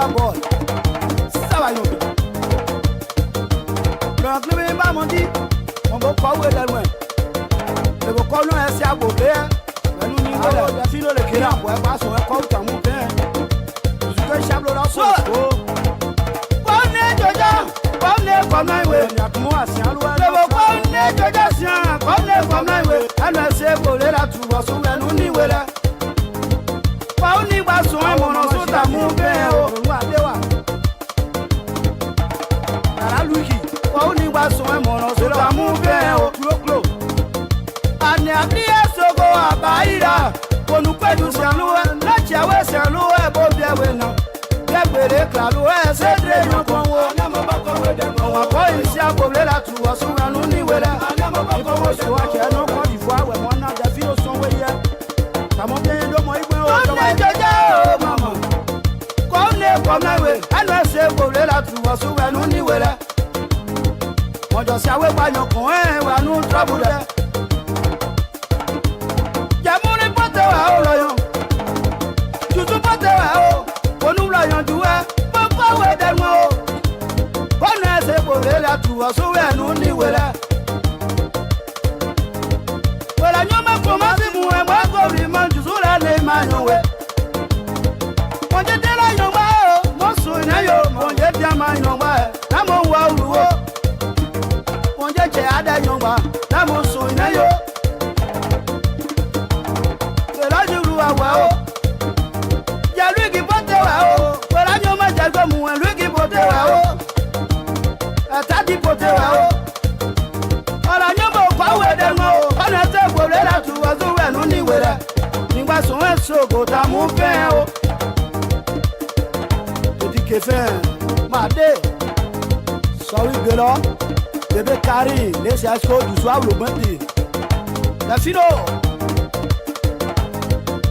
va boy. Ça va yo. Donc le m'a mon dit, on va pas où est loin. Le va pas loin c'est à bober. Mais nous ni voilà, la fille le qui là pour pas son compte ta mon père. Je que chablo là so. Bonne jojo, bonne comme na we. Ya kuma si aluwa. Le va bonne jojo sian, bonne comme na we. Ana se bole la tu va so we nous ni wela. Pa oni wa so e mo no so ta mon père o. Wa de wa. Ara luki. Pa oni wa so e mo no so ta mon père o. Klo. Ani ablie sogo abaira. Konu pedu se aluwa, na chawe se aluwa bo biewe na. Gbere klalu e se dre yon konwo. Na mo ba ko we de mo. Wa ko isi agboble la tu wa so anu ni wela. Na mo ba ko we so ake no ko d'Ivoire we mo na da fi o son we ye. Ta mo bien do mo igbe o to wa jeje o mama. Ko ne ko na we, anu se agboble la tu wa so anu ni wela. Mo jo si awe pa yan kon e wa nu trouble de. Ya mo ni pote wa o lo yan. Tutu pote wa o. Onula yanjuwe, papa we denwo. Ona se bole la tuwa so we nu ni wele. Wela nyoma koma si muwe mwa ko ri manju so la le manyowe. Monje de la yomba o, mo so na yo, monje dia manyomba e, na mo wa uluwo. Monje che ada yomba, na mo so na yo. Wela juru awa o. Lui qui pote wa o atadi pote wa o ala nyomo kwa we de mo ona te gbole la tu wa so we nu ni were nígbà so en so go ta mu fe o to di ke fe ma de sorry gelo bébé Kari les asko du soir le bandi la fino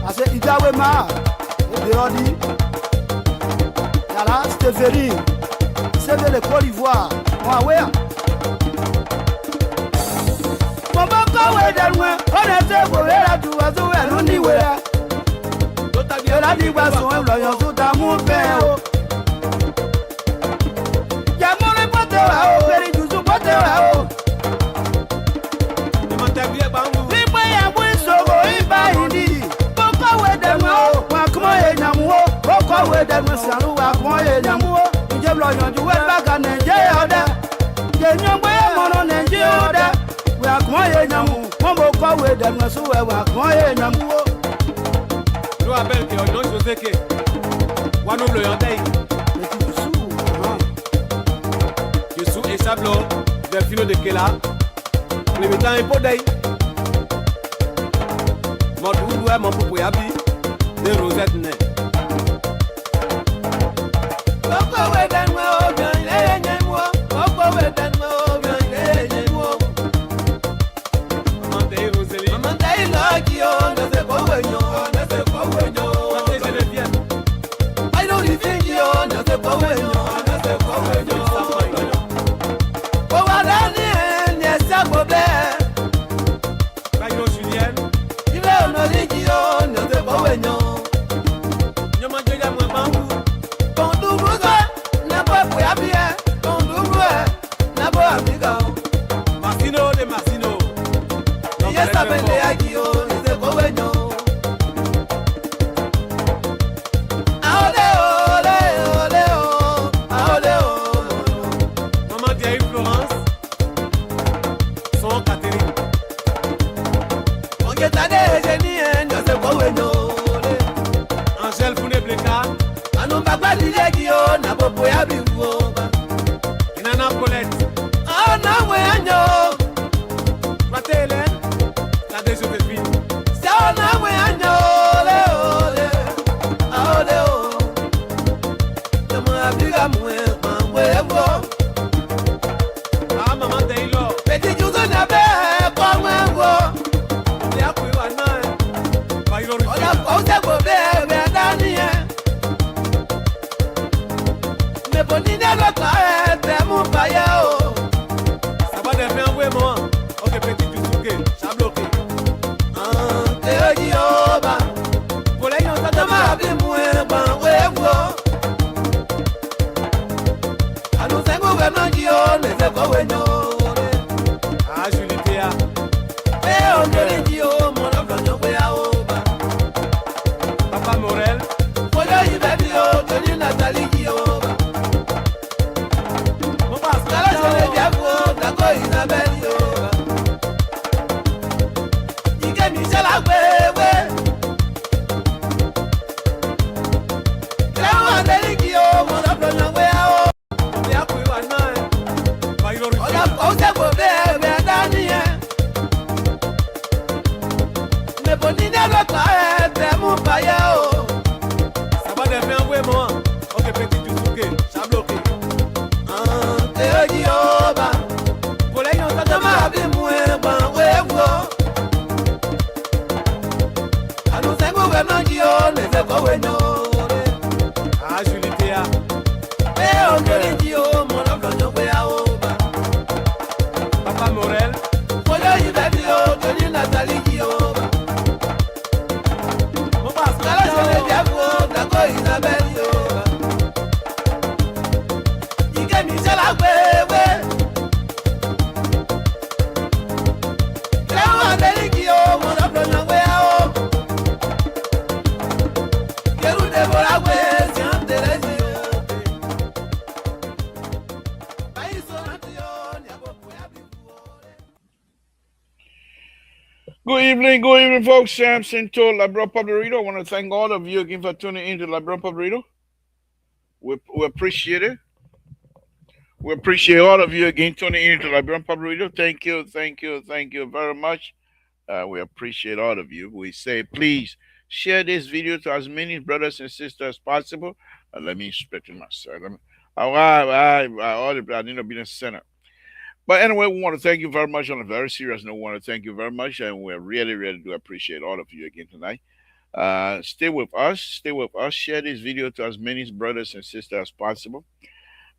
ase idawe ma e de rodi. Là, c'était Véry, c'est de l'école d'Ivoire. Moi, ouais. Mon bon corps est de loin, on était pour la tour, on n'y est. Et la divasion, on l'a eu tout à mon père. Y'a mon reporter là-haut, Véry, toujours porter là-haut. Les moyens, oui, sont beaux, ils va y dire. Mon corps est de loin, moi, comment est d'amour? Pourquoi est de loin, c'est un loup? Je bloque du web back and Nigeria. Je n'y a pas mon Nigeria. We are going to Mombo with them, so we are going to Je rappelle que non, je sais que one of the day. Je suis et Sablo, des filo de Kela. Les métants et Podei. Mon doudou est mon popoyabi. Des rosettes nées. Neboni Anusengu wenojio nezeko wenyore. Julitea. Ongerijio monoflonyo weaoba. Papa Morel. Foyo ibedio toni nataligioba. Kala sele diabo dako Isabelioba. Ike Michela wewe. Leo anderigio monoflonyo weaoba. Yakuiwa nae. Bayrori. Oya kose bobe danie. Me bonine lo ka te mu payao. Ça va de faire ouais moi. Ok petit du souké. Ça bloqué. Teoji oba. Collègue on Tama s'attend. abi mwe ban wewo. Anusengu wenojio nezeko wenyore. Julitea. Ongerijio monoflonyo weaoba. Papa Morel. Foyo ibedio toni nataligioba. Kala sele diabo dako Isabelioba. Ike Michela wewe. Leo anderigio monoflonyo weaoba. Keru Deborah we sian Teresio. Good evening, folks. Samson to Labro Pablorito. I want to thank all of you again for tuning in to Labro Pablorito. We appreciate it. We appreciate all of you again tuning in to Labro Pablorito. Thank you very much. We appreciate all of you. We say, please share this video to as many brothers and sisters as possible. Let me straighten myself. All the I need to be in the center. But anyway, we want to thank you very much on a very serious note. We want to thank you very much, and we really do appreciate all of you again tonight. Stay with us. Stay with us. Share this video to as many brothers and sisters as possible.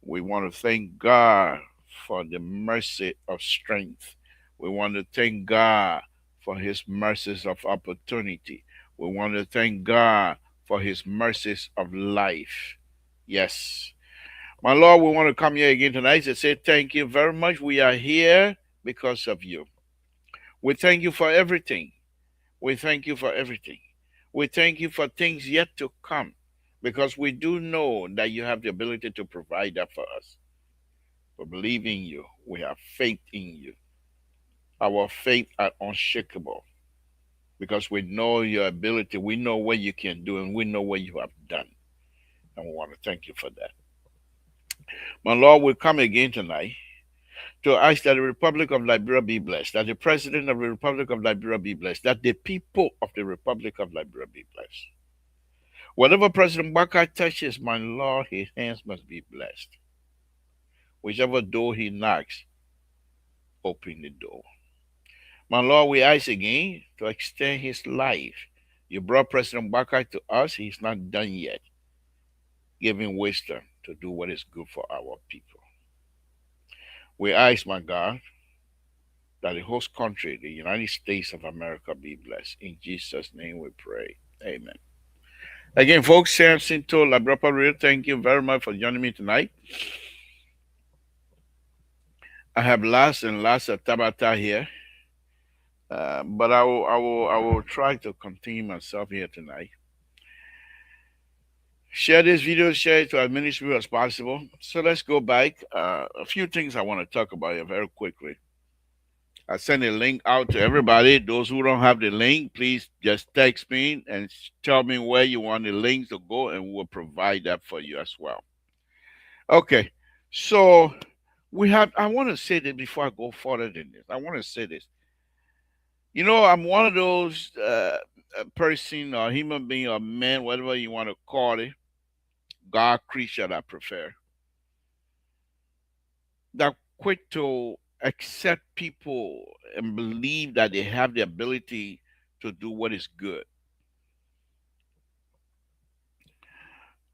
We want to thank God for the mercy of strength. We want to thank God for His mercies of opportunity. We want to thank God for His mercies of life. Yes. My Lord, we want to come here again tonight to say thank you very much. We are here because of you. We thank you for everything. We thank you for everything. We thank you for things yet to come because we do know that you have the ability to provide that for us. We believe in you. We have faith in you. Our faith are unshakable because we know your ability. We know what you can do and we know what you have done. And we want to thank you for that. My Lord, we come again tonight to ask that the Republic of Liberia be blessed, that the President of the Republic of Liberia be blessed, that the people of the Republic of Liberia be blessed. Whatever President Baka touches, my Lord, his hands must be blessed. Whichever door he knocks, open the door. My Lord, we ask again to extend his life. You brought President Baka to us. He's not done yet. Give him wisdom to do what is good for our people. We ask, my God, that the host country, the United States of America, be blessed. In Jesus' name we pray. Amen. Again, folks, Samson to Labra, thank you very much for joining me tonight. I have lots and lots of Tabata here, but I will try to contain myself here tonight. Share this video, share it to as many people as possible. So let's go back. A few things I want to talk about here very quickly. I send a link out to everybody. Those who don't have the link, please just text me and tell me where you want the link to go, and we'll provide that for you as well. Okay, so I want to say that before I go further than this. I want to say this. You know, I'm one of those person or human being or man, whatever you want to call it, God creature that I prefer, that quick to accept people and believe that they have the ability to do what is good.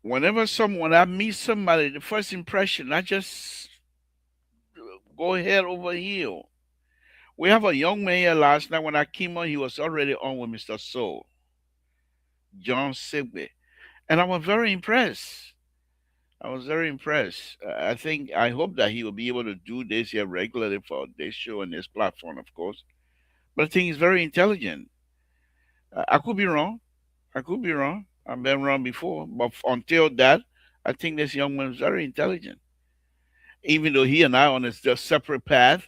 Whenever I meet somebody, the first impression, I just go head over heel. We have a young man here last night. When I came on, he was already on with Mr. Soul, John Sigby. And I was very impressed. I was very impressed. I hope that he will be able to do this here regularly for this show and this platform, of course. But I think he's very intelligent. I could be wrong. I could be wrong. I've been wrong before. But until that, I think this young man is very intelligent. Even though he and I are on a just separate path,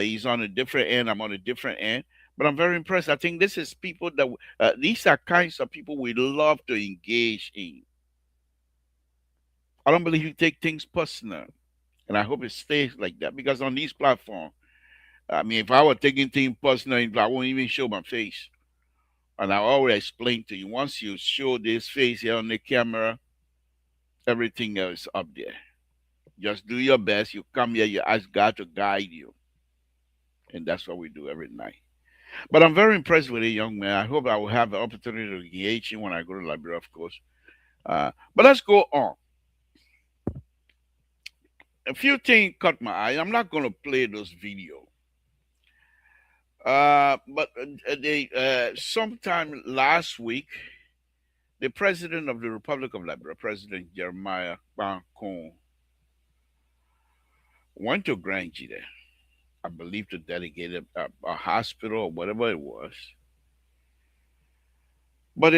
he's on a different end. I'm on a different end. But I'm very impressed. I think this is people that these are kinds of people we love to engage in. I don't believe you take things personal, and I hope it stays like that because on these platforms, I mean, if I were taking things personal, I won't even show my face. And I always explain to you once you show this face here on the camera, everything else is up there. Just do your best. You come here, you ask God to guide you. And that's what we do every night. But I'm very impressed with a young man. I hope I will have the opportunity to engage him when I go to Liberia, of course. But let's go on. A few things caught my eye. I'm not going to play those videos. But they sometime last week, the president of the Republic of Liberia, President Jeremiah Bankon, went to Grangie there, I believe, to dedicate a hospital or whatever it was. But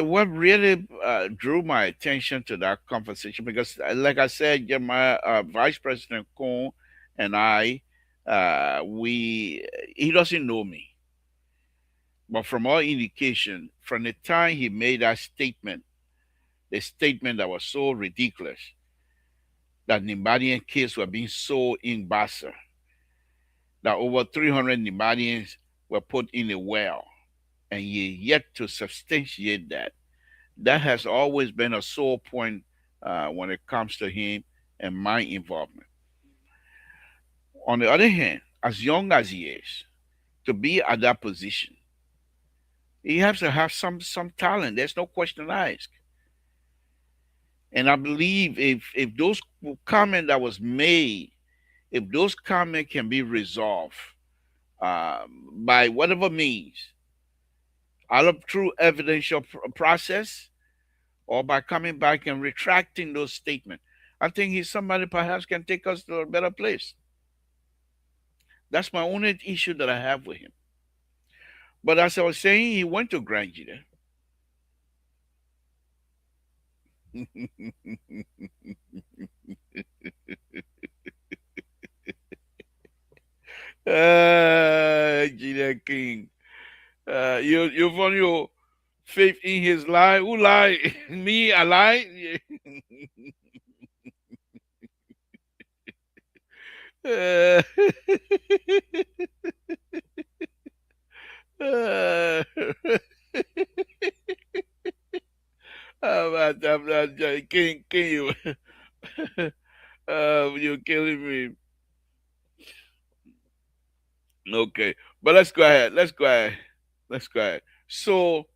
what really drew my attention to that conversation because, like I said, Jeremiah, Vice President Kohn and I, we he doesn't know me, but from all indication, from the time he made that statement, the statement that was so ridiculous that Nibadian kids were being sold in Bassa, that over 300 Nibadians were put in a well, and he yet to substantiate that. That has always been a sore point when it comes to him and my involvement. On the other hand, as young as he is, to be at that position, he has to have some talent. There's no question asked. And I believe if those comment that was made, if those comment can be resolved by whatever means, either through evidential process or by coming back and retracting those statements, I think he's somebody perhaps can take us to a better place. That's my only issue that I have with him. But as I was saying, he went to Grangie. Gina King. You found your faith in his lie. Who lie? Me, I lie? uh, uh, I'm not can you? You're killing me. Okay, but let's go ahead. Let's go ahead. Let's go ahead. So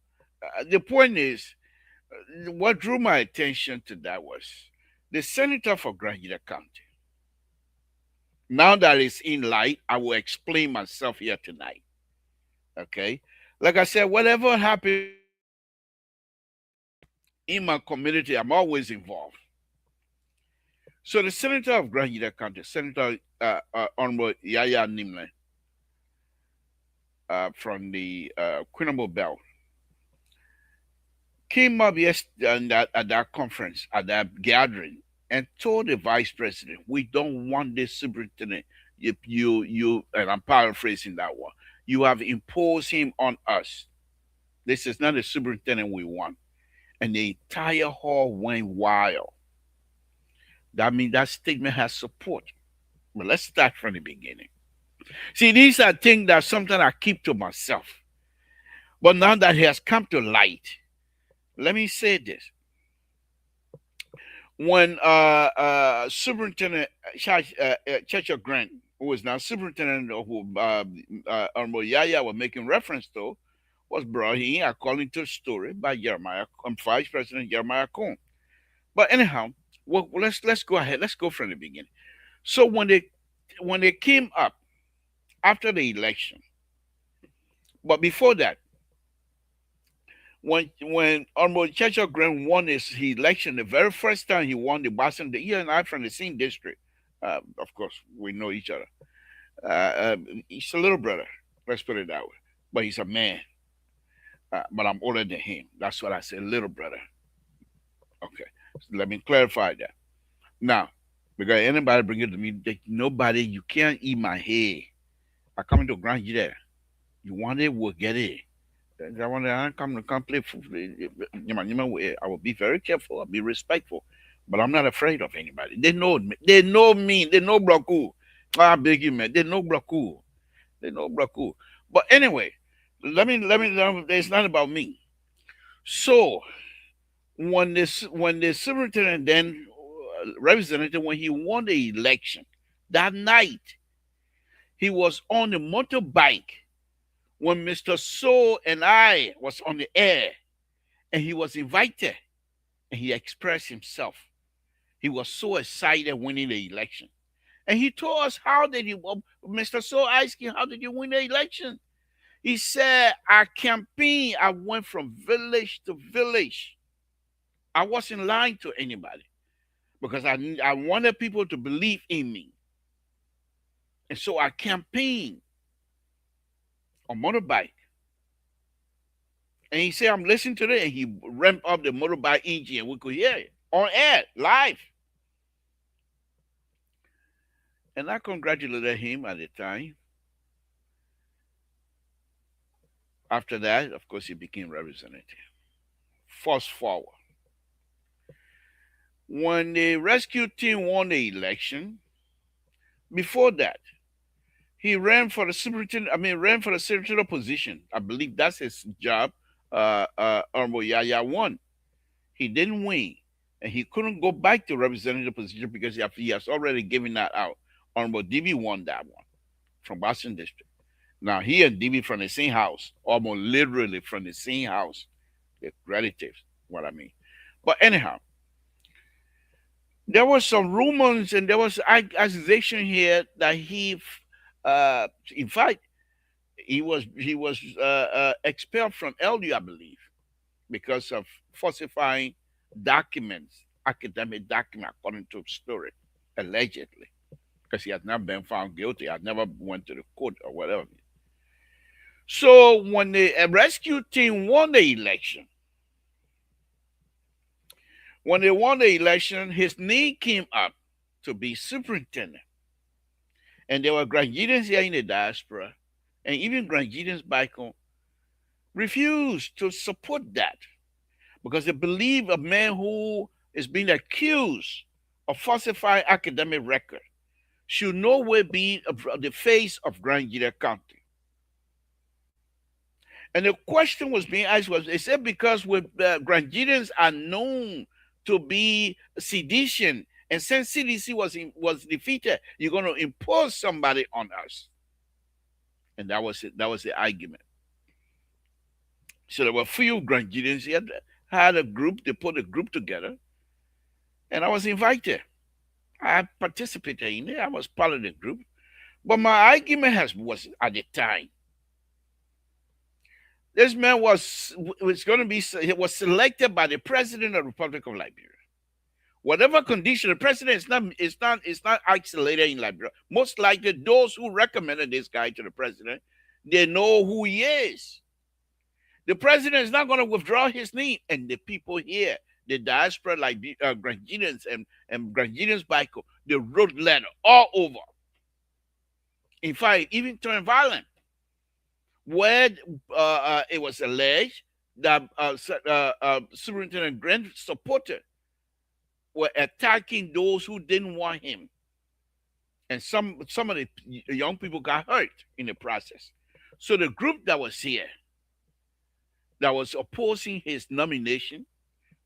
the point is, what drew my attention to that was the senator for Granada County. Now that it's in light, I will explain myself here tonight. Okay, like I said, whatever happened in my community, I'm always involved. So the senator of Granada County, Senator Honorable Yaya Nimle, from the Quinnable Belt, came up yesterday at that conference, at that gathering, and told the vice president, "We don't want this superintendent. And I'm paraphrasing that one. You have imposed him on us. This is not the superintendent we want." And the entire hall went wild. That means that statement has support. But let's start from the beginning. See, these are things that sometimes I keep to myself. But now that it has come to light, let me say this. When Superintendent Chacha Grant, who is now Superintendent, who Honorable Yaya was making reference to, was brought in according to the story by Jeremiah, Vice President Jeremiah Cohn. But anyhow, well, let's go ahead. Let's go from the beginning. So when they came up after the election, but before that, when Honorable Churchill Graham won his election, the very first time he won the Boston, he and I from the same district. Of course, we know each other. He's a little brother. Let's put it that way. But he's a man. But I'm older than him. That's what I said, little brother. Okay. So let me clarify that. Now, because anybody bring it to me, nobody, you can't eat my hair. I come to grant you there. You want it, we'll get it. I come to complete. I will be very careful. I'll be respectful, but I'm not afraid of anybody. They know me. They know me. They know Blaku. I beg you, man. They know Blaku. They know Blaku. But anyway, let me. It's not about me. So when the superintendent then representative when he won the election that night, he was on the motorbike when Mr. So and I was on the air, and he was invited, and he expressed himself. He was so excited winning the election. And he told us how did he, Mr. So asked him, how did you win the election? He said, I campaigned, I went from village to village. I wasn't lying to anybody because I wanted people to believe in me. And so I campaigned on motorbike. And he said, I'm listening to it. And he ramped up the motorbike engine and we could hear it on air, live. And I congratulated him at the time. After that, of course, he became representative. Fast forward. When the rescue team won the election, before that, he ran for the superintendent. Ran for the secretarial position. I believe that's his job. Honorable Yaya won. He didn't win, and he couldn't go back to representative position because he has already given that out. Honorable DB won that one from Boston District. Now he and DB from the same house, almost literally from the same house. They're relatives. What I mean. But anyhow, there was some rumors and there was accusation here that in fact, he was expelled from LU, I believe, because of falsifying documents, academic documents, according to the story, allegedly, because he had not been found guilty. Had never went to the court or whatever. So when the rescue team won the election, when they won the election, his name came up to be superintendent. And there were Grangians here in the diaspora, and even Grangians back home refused to support that because they believe a man who is being accused of falsifying academic record should nowhere be the face of Grangian County. And the question was being asked was, is it because Grangians are known to be sedition, and since CDC was defeated, you're going to impose somebody on us? And that was it. That was the argument. So there were a few Grangians here had a group. They put a group together, and I was invited. I participated in it. I was part of the group. But my argument was at the time, this man was selected by the president of the Republic of Liberia. Whatever condition, the president is not isolated in Liberia. Most likely, those who recommended this guy to the president, they know who he is. The president is not going to withdraw his name, and the people here, the diaspora, like Grangians and Grangians Baiko, they wrote letter all over. In fact, even turned violent, where it was alleged that Superintendent Grant supported were attacking those who didn't want him. And some of the young people got hurt in the process. So the group that was here, that was opposing his nomination,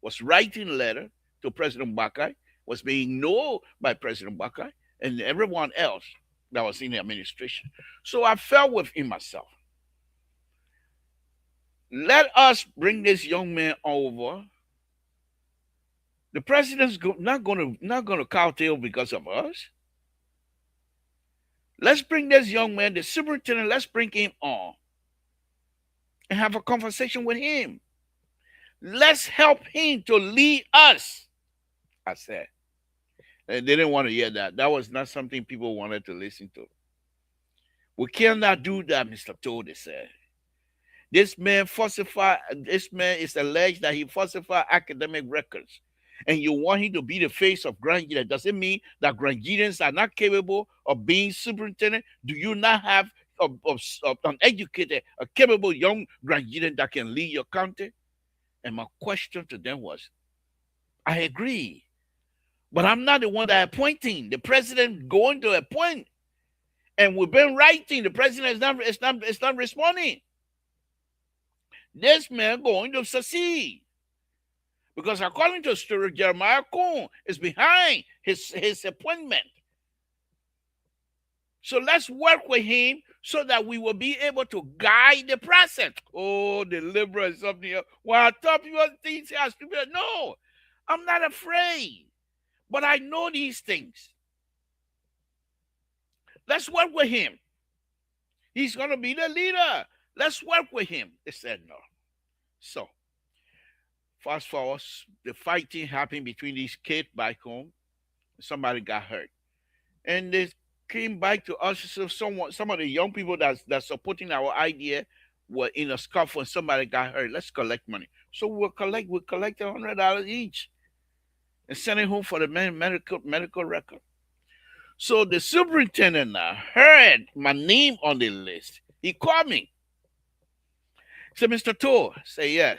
was writing a letter to President Bakai, was being ignored by President Bakai and everyone else that was in the administration. So I felt within myself, let us bring this young man over. The president's not going to cowtail because of us. Let's bring this young man, the superintendent, let's bring him on and have a conversation with him. Let's help him to lead us. I said. And they didn't want to hear that. That was not something people wanted to listen to. We cannot do that, Mr. Toad, they said. This man is alleged that he falsified academic records. And you want him to be the face of Grand Union. Does it mean that Grand Unions are not capable of being superintendent? Do you not have an educated, a capable young Grand Union that can lead your county? And my question to them was, I agree. But I'm not the one that appointing. The president going to appoint. And we've been writing. The president is not responding. This man going to succeed. Because according to Stuart, Jeremiah Cohn is behind his appointment. So let's work with him so that we will be able to guide the process. Oh, the liberal is something else. Well, I thought people things are stupid. No, I'm not afraid. But I know these things. Let's work with him. He's going to be the leader. Let's work with him. They said no. So, fast forward, the fighting happened between these kids back home. Somebody got hurt. And they came back to us. So some of the young people that's supporting our idea were in a scuffle and somebody got hurt. Let's collect money. So we'll collect $100 each and send it home for the medical record. So the superintendent now heard my name on the list. He called me. He said, Mr. Tour, say yes.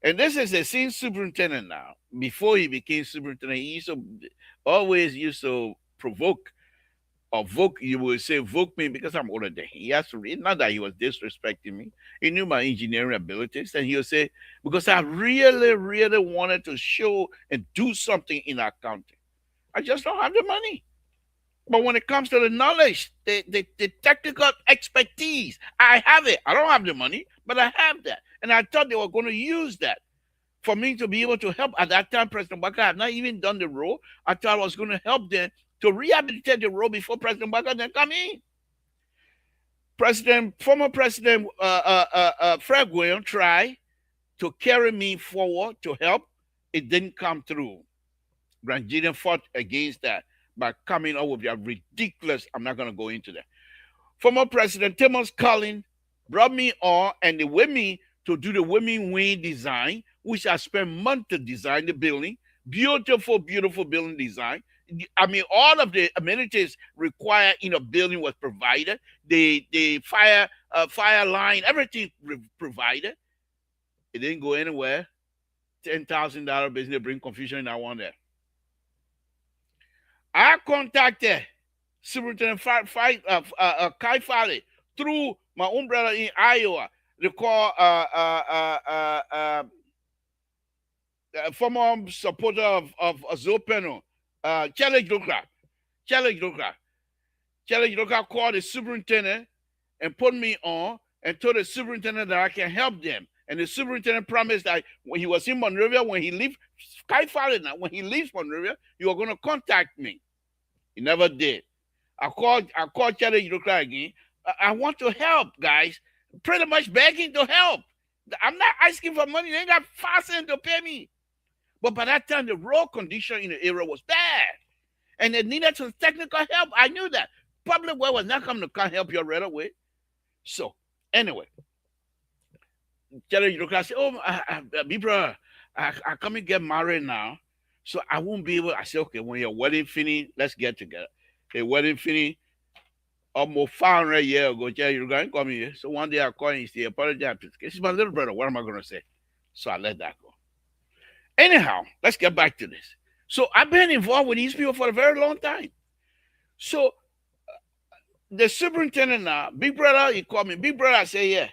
And this is the same superintendent now. Before he became superintendent, he always used to provoke or voke. You would say voke me because I'm older than him. He has to read. Not that he was disrespecting me. He knew my engineering abilities. And he would say, because I really, really wanted to show and do something in our county. I just don't have the money. But when it comes to the knowledge, the technical expertise, I have it. I don't have the money, but I have that. And I thought they were going to use that for me to be able to help. At that time, President Baka had not even done the role. I thought I was going to help them to rehabilitate the role before President Baka then come in. Former President Fred William tried to carry me forward to help. It didn't come through. Grand Gideon fought against that by coming up with that ridiculous, I'm not going to go into that. Former President Thomas Collins brought me on and they with me to do the women wing design, which I spent months to design the building. Beautiful, beautiful building design. I mean, all of the amenities required in a building was provided. The fire line, everything provided. It didn't go anywhere. $10,000 business bring confusion in that one there. I contacted Superintendent Kai Fale through my own brother in Iowa. They call former supporter of Zopeno, Challenge Loka. Challenge Loka called the superintendent and put me on and told the superintendent that I can help them. And the superintendent promised that when he was in Monrovia, when he leaves, Kai Fale now, when he leaves Monrovia, you are going to contact me. He never did. I called Challenge Loka again. I want to help, guys. Pretty much begging to help. I'm not asking for money. They ain't got 5 cents to pay me. But by that time, the road condition in the area was bad. And they needed some technical help. I knew that. Public Works was not coming to come help you right away. So, anyway. Challenge Loka said, big brother, I come and get married now. So I won't be able. I said, okay, when your wedding finish, let's get together. The wedding finish, almost 500 years ago, you're going to come here. So one day I call him and he apologize. This is my little brother. What am I going to say? So I let that go. Anyhow, let's get back to this. So I've been involved with these people for a very long time. So the superintendent now, big brother, he called me. Big brother, I say, yeah.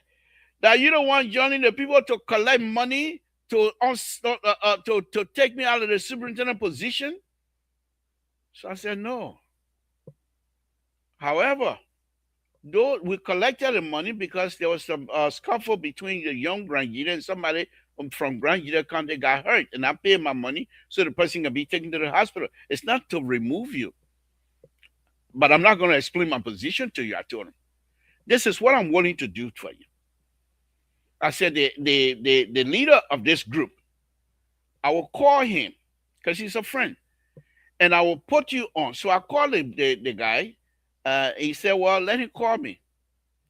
That you don't want joining the people to collect money to take me out of the superintendent position? So I said, no. However, though we collected the money because there was some scuffle between the young Grand Gita and somebody from Grand Gita County got hurt, and I paid my money so the person can be taken to the hospital. It's not to remove you. But I'm not going to explain my position to you, I told him. This is what I'm willing to do for you. I said the leader of this group, I will call him because he's a friend, and I will put you on. So I called the guy. He said, "Well, let him call me."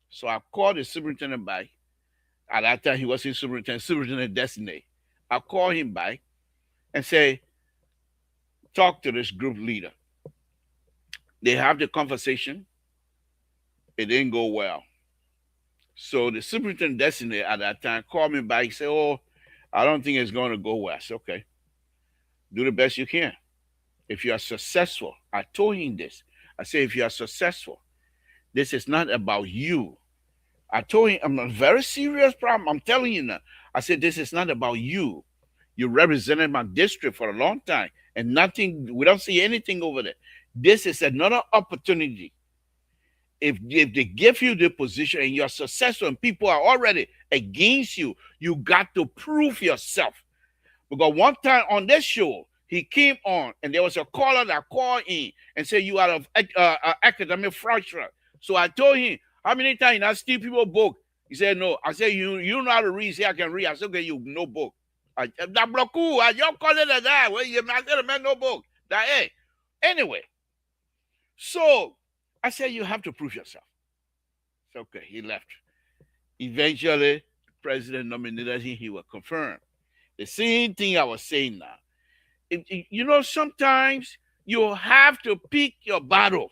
So I called the superintendent back. At that time, he was in superintendent designate. I called him back and say, "Talk to this group leader." They have the conversation. It didn't go well. So the superintendent designate at that time called me back. He said, "Oh, I don't think it's going to go well." I said, "Okay, do the best you can. If you are successful," I told him this. I said, "If you are successful, this is not about you." I told him, "I'm a very serious problem. I'm telling you now." I said, "This is not about you. You represented my district for a long time, and nothing, we don't see anything over there. This is another opportunity. If they give you the position and you're successful and people are already against you, you got to prove yourself." Because one time on this show, he came on and there was a caller that called in and said, "You are of academic fraudulent." So I told him, "How many times I steal people book?" He said, "No." I said, You know how to read? He said, "I can read." I said, "Okay, you no book." That block, I just call it that. Well, you man no book. That hey. Anyway, so I said, "You have to prove yourself." So okay, he left. Eventually, the president nominated him, he was confirmed. The same thing I was saying now. Sometimes you have to pick your battle.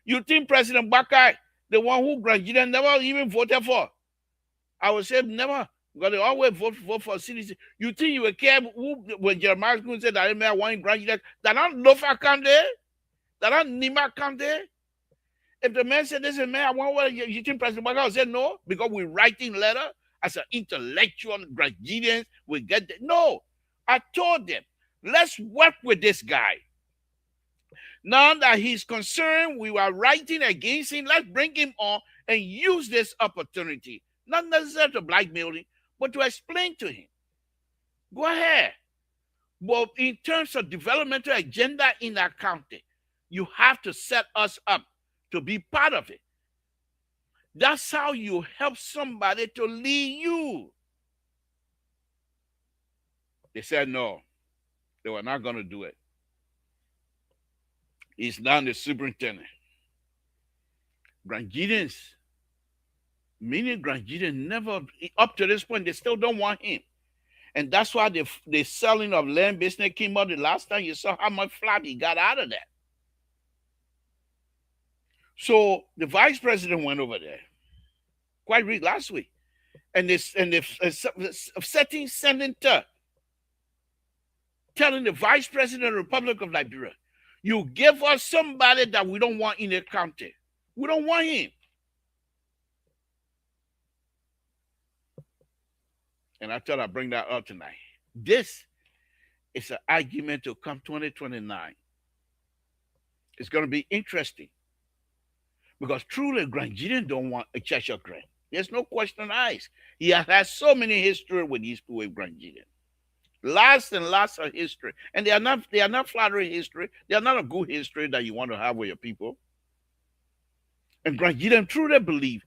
You think President Bakai, the one who graduated, never even voted for? I would say never, because they always vote for citizens. You think you would care when Jeremiah said that I want graduate, that not Lofa come there, that not Nima come there? If the man said, "This is man, I want what you think President Bakai," I would say no, because we're writing letter as an intellectual graduates, we get the, no. I told them, let's work with this guy. Now that he's concerned, we were writing against him. Let's bring him on and use this opportunity. Not necessarily to blackmail him, but to explain to him. Go ahead. But in terms of developmental agenda in our county, you have to set us up to be part of it. That's how you help somebody to lead you. They said no. They were not going to do it. He's now the superintendent. Grangidians, many Grangidians never, up to this point, they still don't want him. And that's why the selling of land business came out the last time. You saw how much flap he got out of that. So the vice president went over there quite last week. And the setting senator telling the vice president of the Republic of Liberia, "You give us somebody that we don't want in the county. We don't want him." And I thought I'd bring that up tonight. This is an argument to come 2029. It's going to be interesting. Because truly, Grangidian don't want a Cheshire Grant. There's no question eyes. He has had so many history with these people with Grangidian. Lots and lots of history. And they are not flattering history. They are not a good history that you want to have with your people. And Grangidian truly believe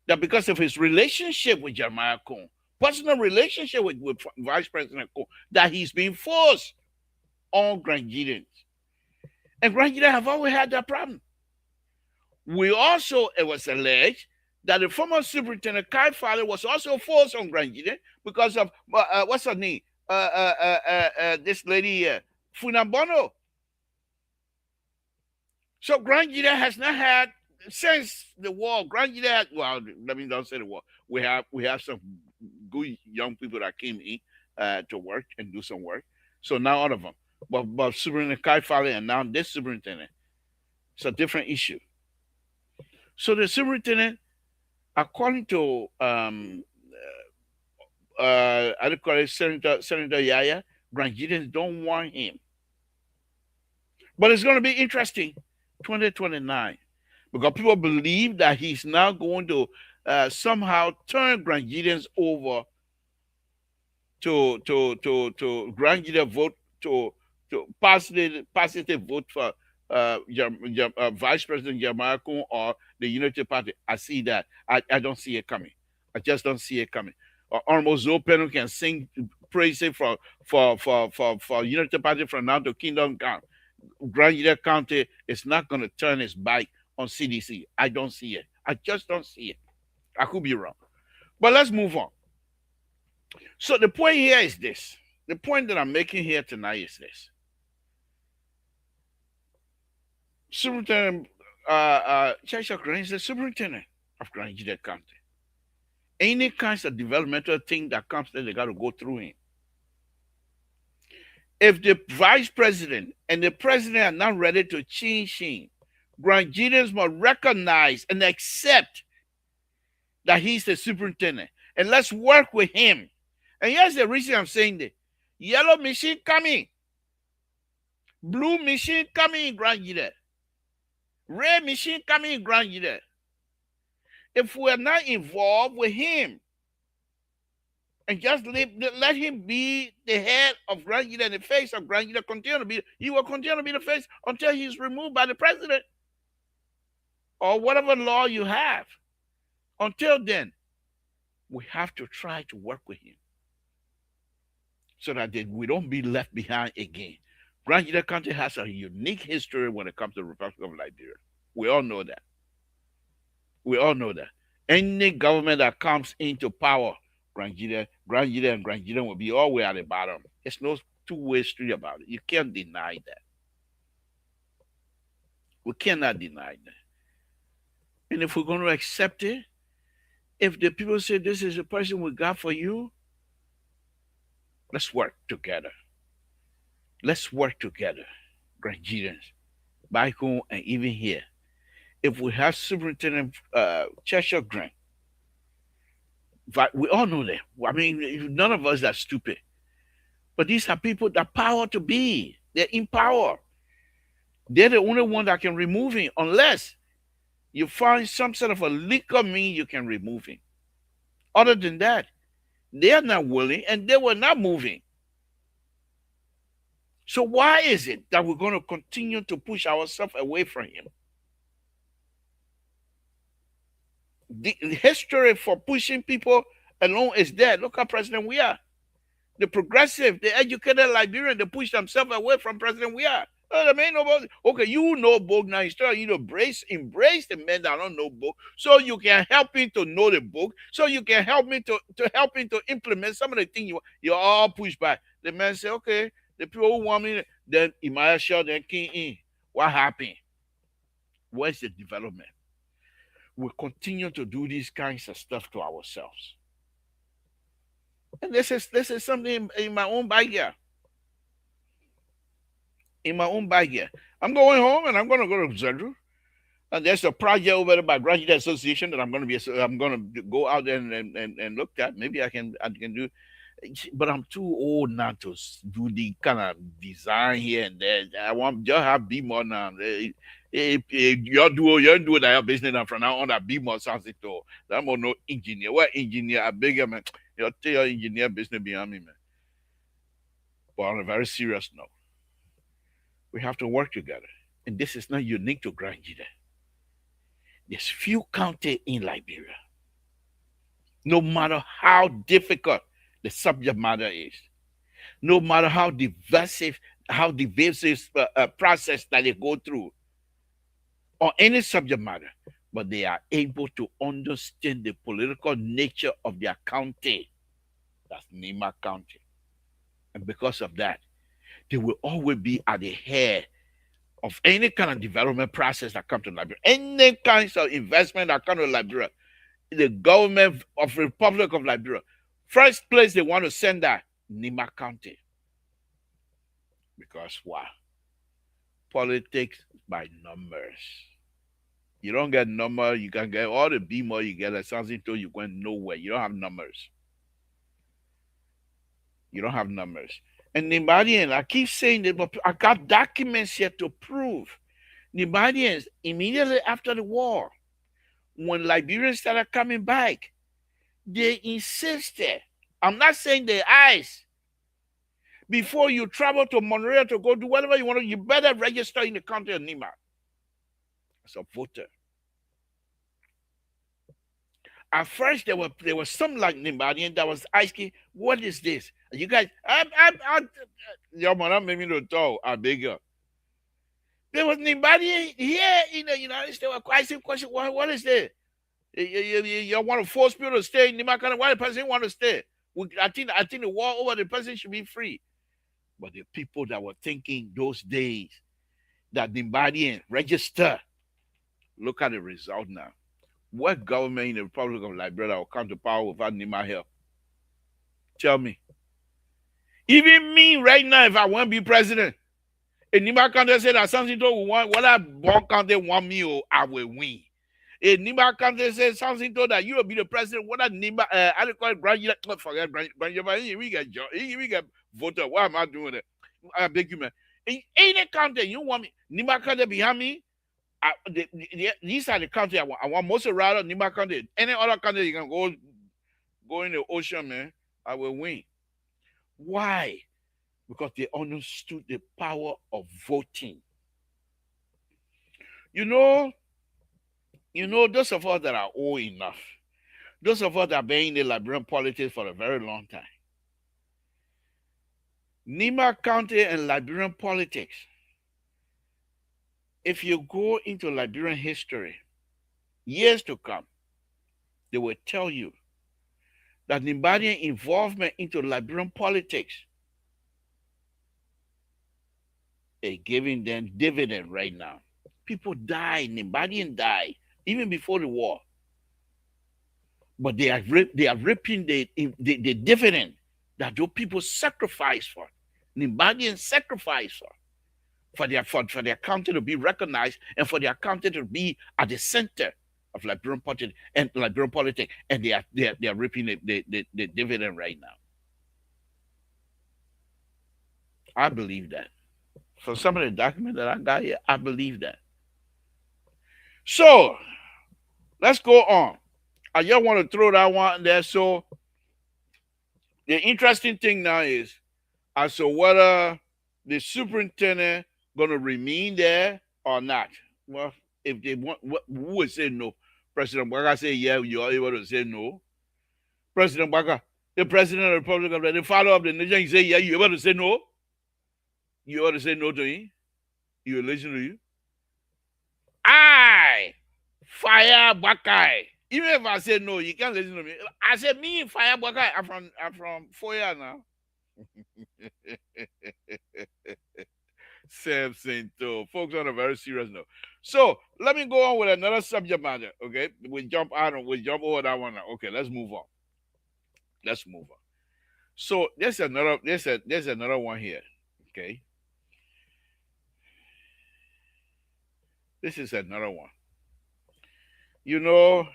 that because of his relationship with Jeremiah Cone, personal relationship with Vice President Cone, that he's being forced on Grangidians. And Grangidians have always had that problem. We also, it was alleged that the former superintendent Kai Fowler was also forced on Grangidian because of what's her name? This lady, Funambono. So Grangidian has not had since the war. Grangidian, well, let me not say the war. We have some good young people that came in to work and do some work. So now all of them, but Superintendent Kai Fowler and now this superintendent, it's a different issue. So the superintendent, according to I don't call it Senator Yaya, Grangidians don't want him. But it's going to be interesting, 2029, because people believe that he's now going to somehow turn Grangidians over to Grangidian vote to positive vote for Vice President Jeremiah Cone or the Unity Party. I see that. I don't see it coming. I just don't see it coming. almost open who can sing praise it for Unity Party from now to Kingdom Come. Grand Union County is not going to turn its back on CDC. I don't see it. I just don't see it. I could be wrong. But let's move on. So the point here is this. The point that I'm making here tonight is this. Superintendent Cheshire Green is the superintendent of Grand Union County. Any kinds of developmental thing that comes there, they got to go through him. If the vice president and the president are not ready to change him, Grangians must recognize and accept that he's the superintendent. And let's work with him. And here's the reason I'm saying that. Yellow machine coming. Blue machine coming in Grangian. Red machine coming in Grangian. If we're not involved with him, and just let him be the head of Grangian and the face of Grangian, he will continue to be the face until he's removed by the president or whatever law you have. Until then, we have to try to work with him so that we don't be left behind again. Grangian County has a unique history when it comes to the Republic of Liberia. We all know that. We all know that. Any government that comes into power, Grangian and Grangian will be all the way at the bottom. There's no two-way street about it. You can't deny that. We cannot deny that. And if we're going to accept it, if the people say this is the person we got for you, let's work together. Let's work together, Grangians, back home and even here. If we have Superintendent Cheshire Green, but we all know them. I mean, none of us are stupid. But these are people that power to be. They're in power. They're the only one that can remove him unless you find some sort of a legal means you can remove him. Other than that, they are not willing and they were not moving. So why is it that we're going to continue to push ourselves away from him? The history for pushing people along is there. Look how President we are. The progressive, the educated Liberian, they push themselves away from President we are. Okay, you know book now. Instead of you to embrace the men that don't know book, so you can help him to know the book, so you can help me to help him to implement some of the things you all push back. The man say, okay, the people who want me, then Imaya Shaw, then King in. What happened? Where's the development? We continue to do these kinds of stuff to ourselves. And this is something in my own backyard. In my own backyard. I'm going home and I'm going to go to Zedru. And there's a project over there by Graduate Association that I'm going to go out there and look at. Maybe I can do. But I'm too old now to do the kind of design here and there. I want just have be more now. You do that business now from now on. That be more sounds it all. I'm no engineer. What engineer? I beg you, man. You tell your engineer business behind me, man. But on a very serious note, we have to work together, and this is not unique to Grangian. There's few counties in Liberia. No matter how difficult the subject matter is, no matter how divisive process that they go through, or any subject matter, but they are able to understand the political nature of their county. That's Nima County. And because of that, they will always be at the head of any kind of development process that comes to Liberia. Any kinds of investment that comes to Liberia, the government of the Republic of Liberia, first place they want to send that, Nima County. Because why? Politics by numbers. You don't get numbers, you can get all the BMO you get, like something told you going nowhere. You don't have numbers. You don't have numbers. And Nibadians, I keep saying that, but I got documents here to prove. Nibadians, immediately after the war, when Liberians started coming back, they insisted. I'm not saying their eyes. Before you travel to Monrovia to go do whatever you want to, you better register in the county of Nima as a voter. At first, there was some like Nimbadian that was asking, "What is this? You guys, your mom made me to talk. I beg you." There was Nimbadian here in the United States. Asking question, what is this? You want to force people to stay in Nimbakana? Why the person want to stay? I think the war over the person should be free. But the people that were thinking those days that Nimbadian register, look at the result now. What government in the Republic of Liberia will come to power without Nima help? Tell me. Even me right now, if I want to be president, and Nima Kante say that something to want, whether Bon Kante want me or I will win. If Nima Kante says something to that you will be the president, whether Nima, I call it Brand, forget Brand, we get voter. Why am I doing it? I beg you, man. In any country you want me, Nima Kante behind me. These are the country I want. I want most rather Nima country. Any other country you can go in the ocean, man. I will win. Why? Because they understood the power of voting. You know, those of us that are old enough, those of us that have been in the Liberian politics for a very long time. Nima County and Liberian politics. If you go into Liberian history, years to come, they will tell you that Nimbadian involvement into Liberian politics is giving them dividend right now. People die, Nimbadian die, even before the war. But they are reaping the dividend that those people sacrifice for. Nimbadian sacrifice for their country to be recognized and for their country to be at the center of Liberian politics, and they are reaping the dividend right now. I believe that. For some of the documents that I got here, I believe that. So let's go on. I just want to throw that one there. So the interesting thing now is as to whether the superintendent going to remain there or not. Well, if they want, who would say no? President Baka say, yeah, you are able to say no. President Baka, the president of the Republic of the father of the nation, he say, yeah, you able to say no? You ought to say no to him? You listen to you? I fire Bakai. Even if I say no, you can't listen to me. I said me fire Bakai. I'm from 4 years now. Samson too. Folks on a very serious note. So let me go on with another subject matter. Okay. We jump over that one now. Okay, let's move on. So there's another one here. Okay. This is another one. You know,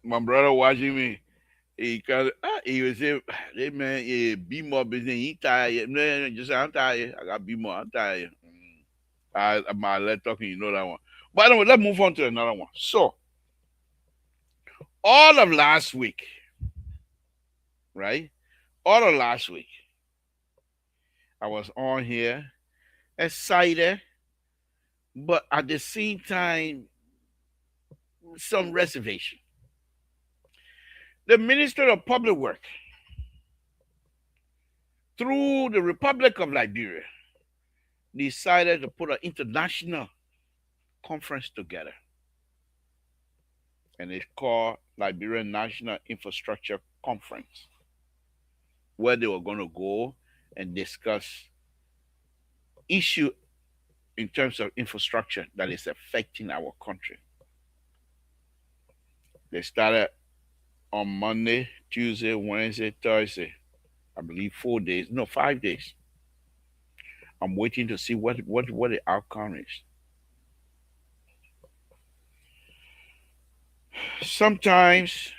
my brother watching me. He was say, hey man, be more business. He tired. No, just I'm tired. I got be more. I'm tired. My let talking, you know that one. But anyway, let's move on to another one. So, all of last week, right? All of last week, I was on here excited, but at the same time, some reservation. The Minister of Public Work, through the Republic of Liberia, decided to put an international conference together. And it's called Liberian National Infrastructure Conference, where they were going to go and discuss issue in terms of infrastructure that is affecting our country. They started on Monday, Tuesday, Wednesday, Thursday. I believe 4 days. No, 5 days. I'm waiting to see what the outcome is. Sometimes,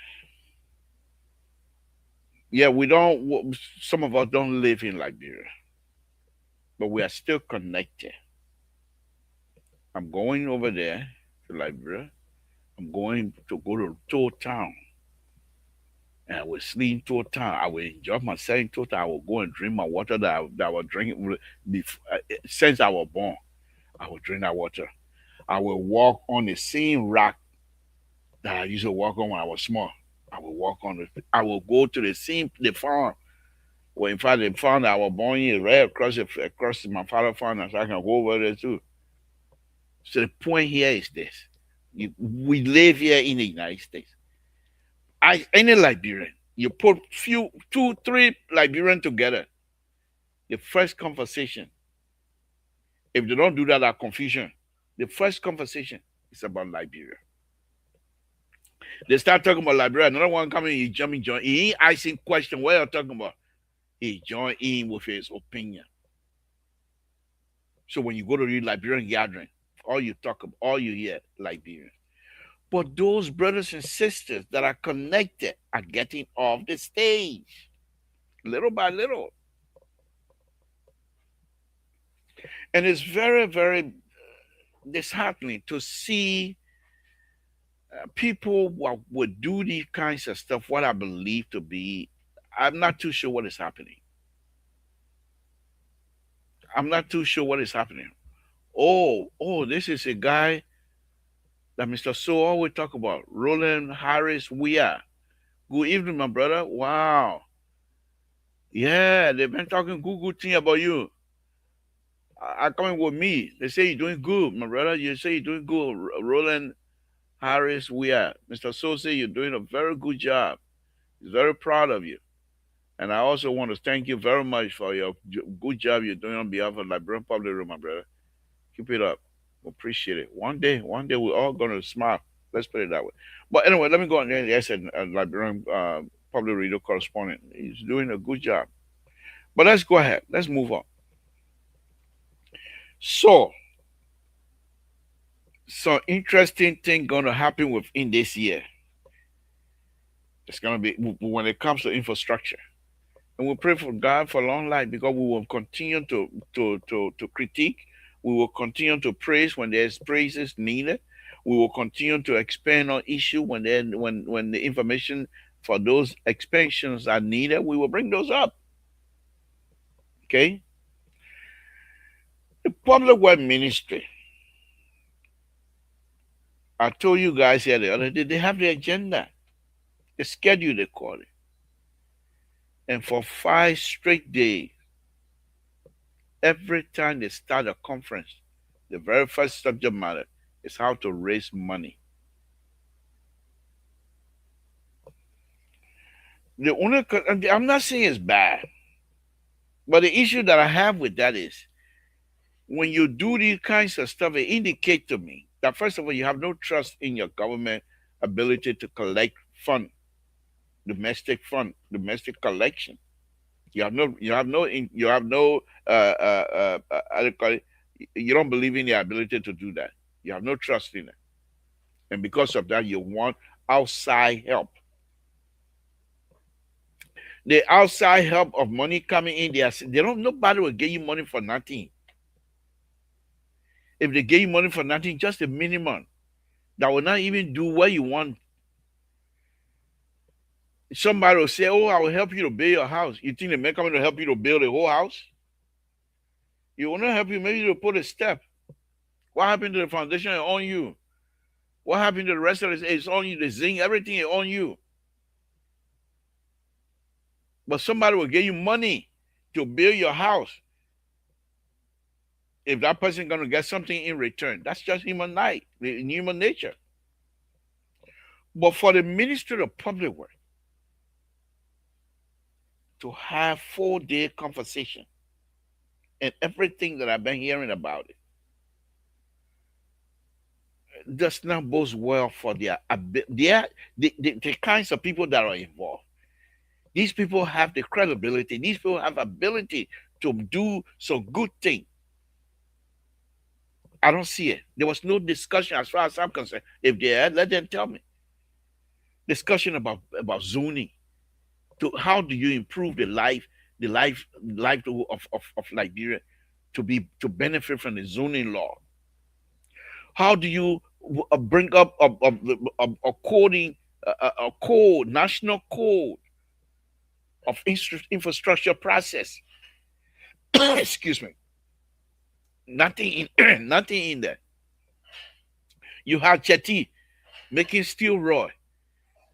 yeah, some of us don't live in Liberia, but we are still connected. I'm going over there to Liberia. I'm going to go to Town. and I will sleep total. I will enjoy myself in total. I will go and drink my water that I was drinking since I was born. I will drink that water. I will walk on the same rock that I used to walk on when I was small. I will walk on it. I will go to the farm. Well, in fact, the farm that I was born in is right across my father's farm, so I can go over there too. So the point here is this: we live here in the United States. Any Liberian, you put few, two, three Liberian together, the first conversation, if they don't do that, that confusion. The first conversation is about Liberia. They start talking about Liberia. Another one coming, he jumping, join. He ain't asking question. What you're talking about? He join in with his opinion. So when you go to the Liberian gathering, all you talk about, all you hear, Liberian. But those brothers and sisters that are connected are getting off the stage, little by little. And it's very, very disheartening to see people who would do these kinds of stuff, what I believe to be, I'm not too sure what is happening. I'm not too sure what is happening. This is a guy that Mr. So always talk about, Roland Harris Weir. Good evening, my brother. Wow. Yeah, they've been talking good thing about you. I coming with me. They say you're doing good, my brother. You say you're doing good, Roland Harris Weir. Mr. So say you're doing a very good job. He's very proud of you. And I also want to thank you very much for your good job you're doing on behalf of Liberian Public Radio, my brother. Keep it up. We appreciate it. One day we're all gonna smile. Let's put it that way. But anyway, let me go on there. Yes, and Liberian Public Radio correspondent. He's doing a good job. But let's go ahead. Let's move on. So, some interesting thing gonna happen within this year. It's gonna be when it comes to infrastructure. And we pray for God for long life because we will continue to critique. We will continue to praise when there's praises needed. We will continue to expand on issue when the information for those expansions are needed. We will bring those up. Okay. The public work ministry. I told you guys here the other day they have the agenda, the schedule they call it, and for 5 straight days, every time they start a conference, the very first subject matter is how to raise money. I'm not saying it's bad, but the issue that I have with that is when you do these kinds of stuff, it indicates to me that first of all, you have no trust in your government ability to collect fund, domestic collection. You have no how do you call it? You don't believe in their ability to do that. You have no trust in it, and because of that, you want outside help. The outside help of money coming in, they don't. Nobody will give you money for nothing. If they give you money for nothing, just a minimum that will not even do what you want. Somebody will say, "Oh, I will help you to build your house." You think the man coming to help you to build a whole house? You will not help you. Maybe to put a step. What happened to the foundation? It's on you. What happened to the rest of it? It's on you. The zinc, everything is on you. But somebody will give you money to build your house. If that person gonna get something in return, that's just human nature. But for the Ministry of Public Works to have 4-day conversation and everything that I've been hearing about it does not bode well for the kinds of people that are involved. These people have the credibility. These people have ability to do some good thing. I don't see it. There was no discussion as far as I'm concerned. If they had, let them tell me. Discussion about zoning. To how do you improve the life of Liberia to benefit from the zoning law? How do you bring up a coding a code, national code of infrastructure process. Excuse me. Nothing in nothing in there. You have Chetty making steel rod,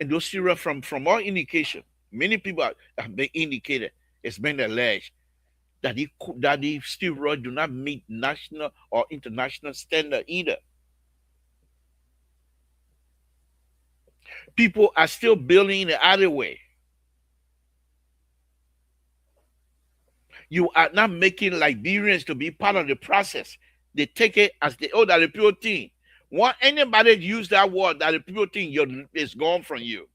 and those steel rod from all indication, many people have been indicated, it's been alleged that the steel rod do not meet national or international standard either. People are still building the other way. You are not making Liberians to be part of the process. They take it as the that the people think. Want anybody to use that word that the people think is gone from you.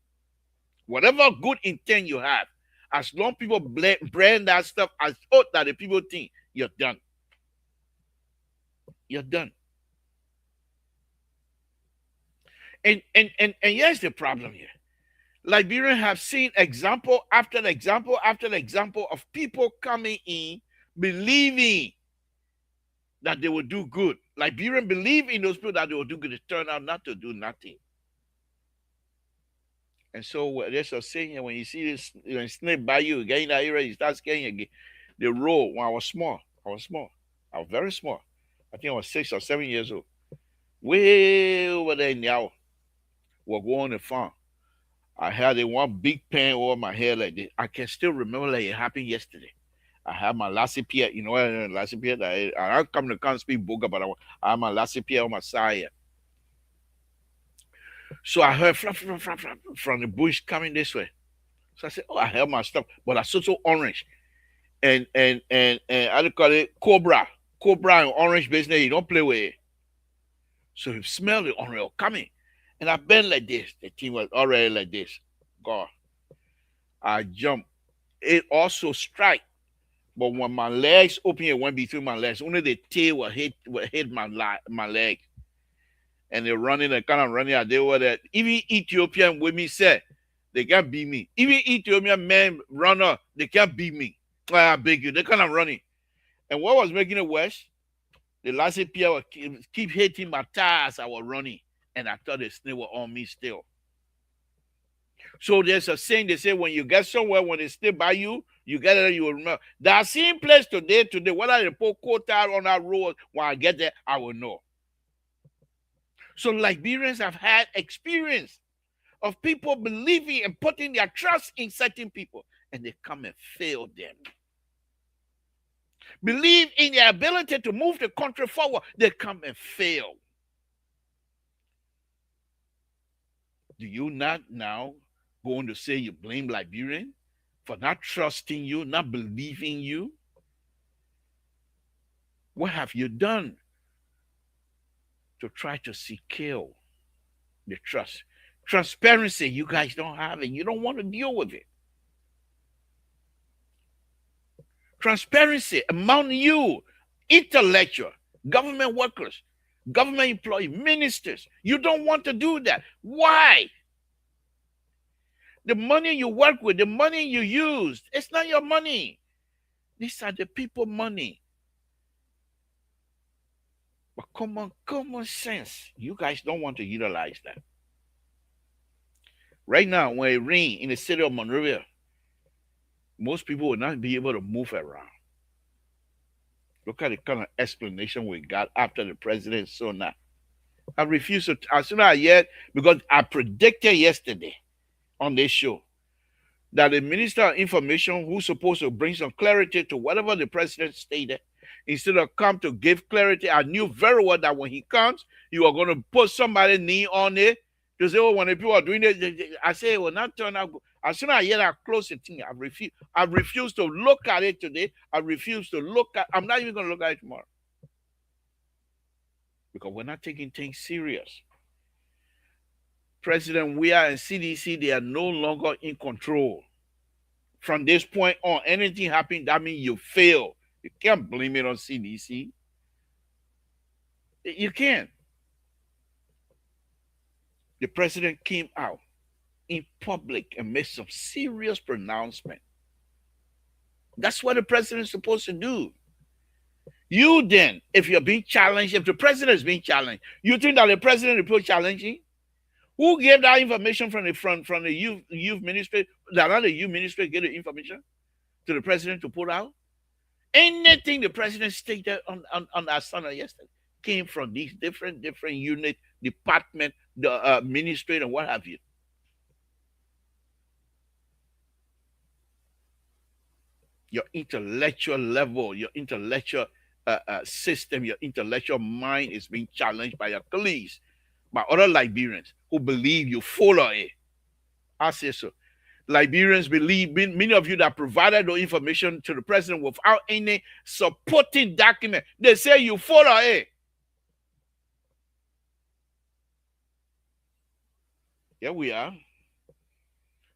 Whatever good intent you have, as long people brand that stuff as that the people think, you're done. You're done. And here's the problem here. Liberians have seen example after example after example of people coming in believing that they will do good. Liberians believe in those people that they will do good. They turn out not to do nothing. And so there's a saying here, when you see this snake by you, get in that area, you start scaring the road. When I was small, I was very small. I think I was 6 or 7 years old. Way over there in the hour, we're going on the farm. I had one big pen over my head like this. I can still remember like it happened yesterday. I had my lassipier, you know what lassipier? I come to can't speak Boga, but I had my lassipier on my side. So I heard flap from the bush coming this way. So I said, oh, I held my stuff, but I saw so orange. And I do call it cobra and orange business. You don't play with it. So he smelled the orange coming. And I bent like this. The thing was already like this. God. I jumped. It also strike. But when my legs opened, it went between my legs. Only the tail will hit my leg. And they're running and kind of running out. They were that. Even Ethiopian women said, they can't beat me. Even Ethiopian men runner, they can't beat me. I beg you. They're kind of running. And what was making it worse? The last API would keep hitting my tires. I was running. And I thought the snake was on me still. So there's a saying, they say when you get somewhere, when they stay by you, you get it, you will remember. That same place today, whether they put quota on that road, when I get there, I will know. So Liberians have had experience of people believing and putting their trust in certain people, and they come and fail them. Believe in their ability to move the country forward, they come and fail. Do you not now going to say you blame Liberian for not trusting you, not believing you? What have you done to try to secure the trust? Transparency, you guys don't have it. You don't want to deal with it. Transparency among you, intellectual, government workers, government employees, ministers. You don't want to do that. Why? The money you work with, the money you use, it's not your money. These are the people money. But common sense, you guys don't want to utilize that. Right now, when it rains in the city of Monrovia, most people will not be able to move around. Look at the kind of explanation we got after the president saw that. I refuse to, as soon as I heard, because I predicted yesterday on this show that the Minister of Information, who's supposed to bring some clarity to whatever the president stated, instead of come to give clarity, I knew very well that when he comes, you are going to put somebody's knee on it to say, oh, when the people are doing it, I say it will not turn out good. As soon as I hear that close thing, I refuse to look at it today. I refuse to look at, I'm not even going to look at it tomorrow. Because we're not taking things serious. President Weah and CDC, they are no longer in control. From this point on, anything happens, that means you fail. You can't blame it on CDC. You can't. The president came out in public and made some serious pronouncement. That's what the president is supposed to do. You then, if you're being challenged, if the president is being challenged, you think that the president will be challenging? Who gave that information from the youth ministry? That the youth ministry gave the information to the president to put out? Anything the president stated on that Sunday yesterday came from these different unit, department, the ministry, and what have you. Your intellectual level, your intellectual system, your intellectual mind is being challenged by your colleagues, by other Liberians who believe you follow it. I say so. Liberians believe, many of you that provided the information to the president without any supporting document, they say you follow it. Here we are.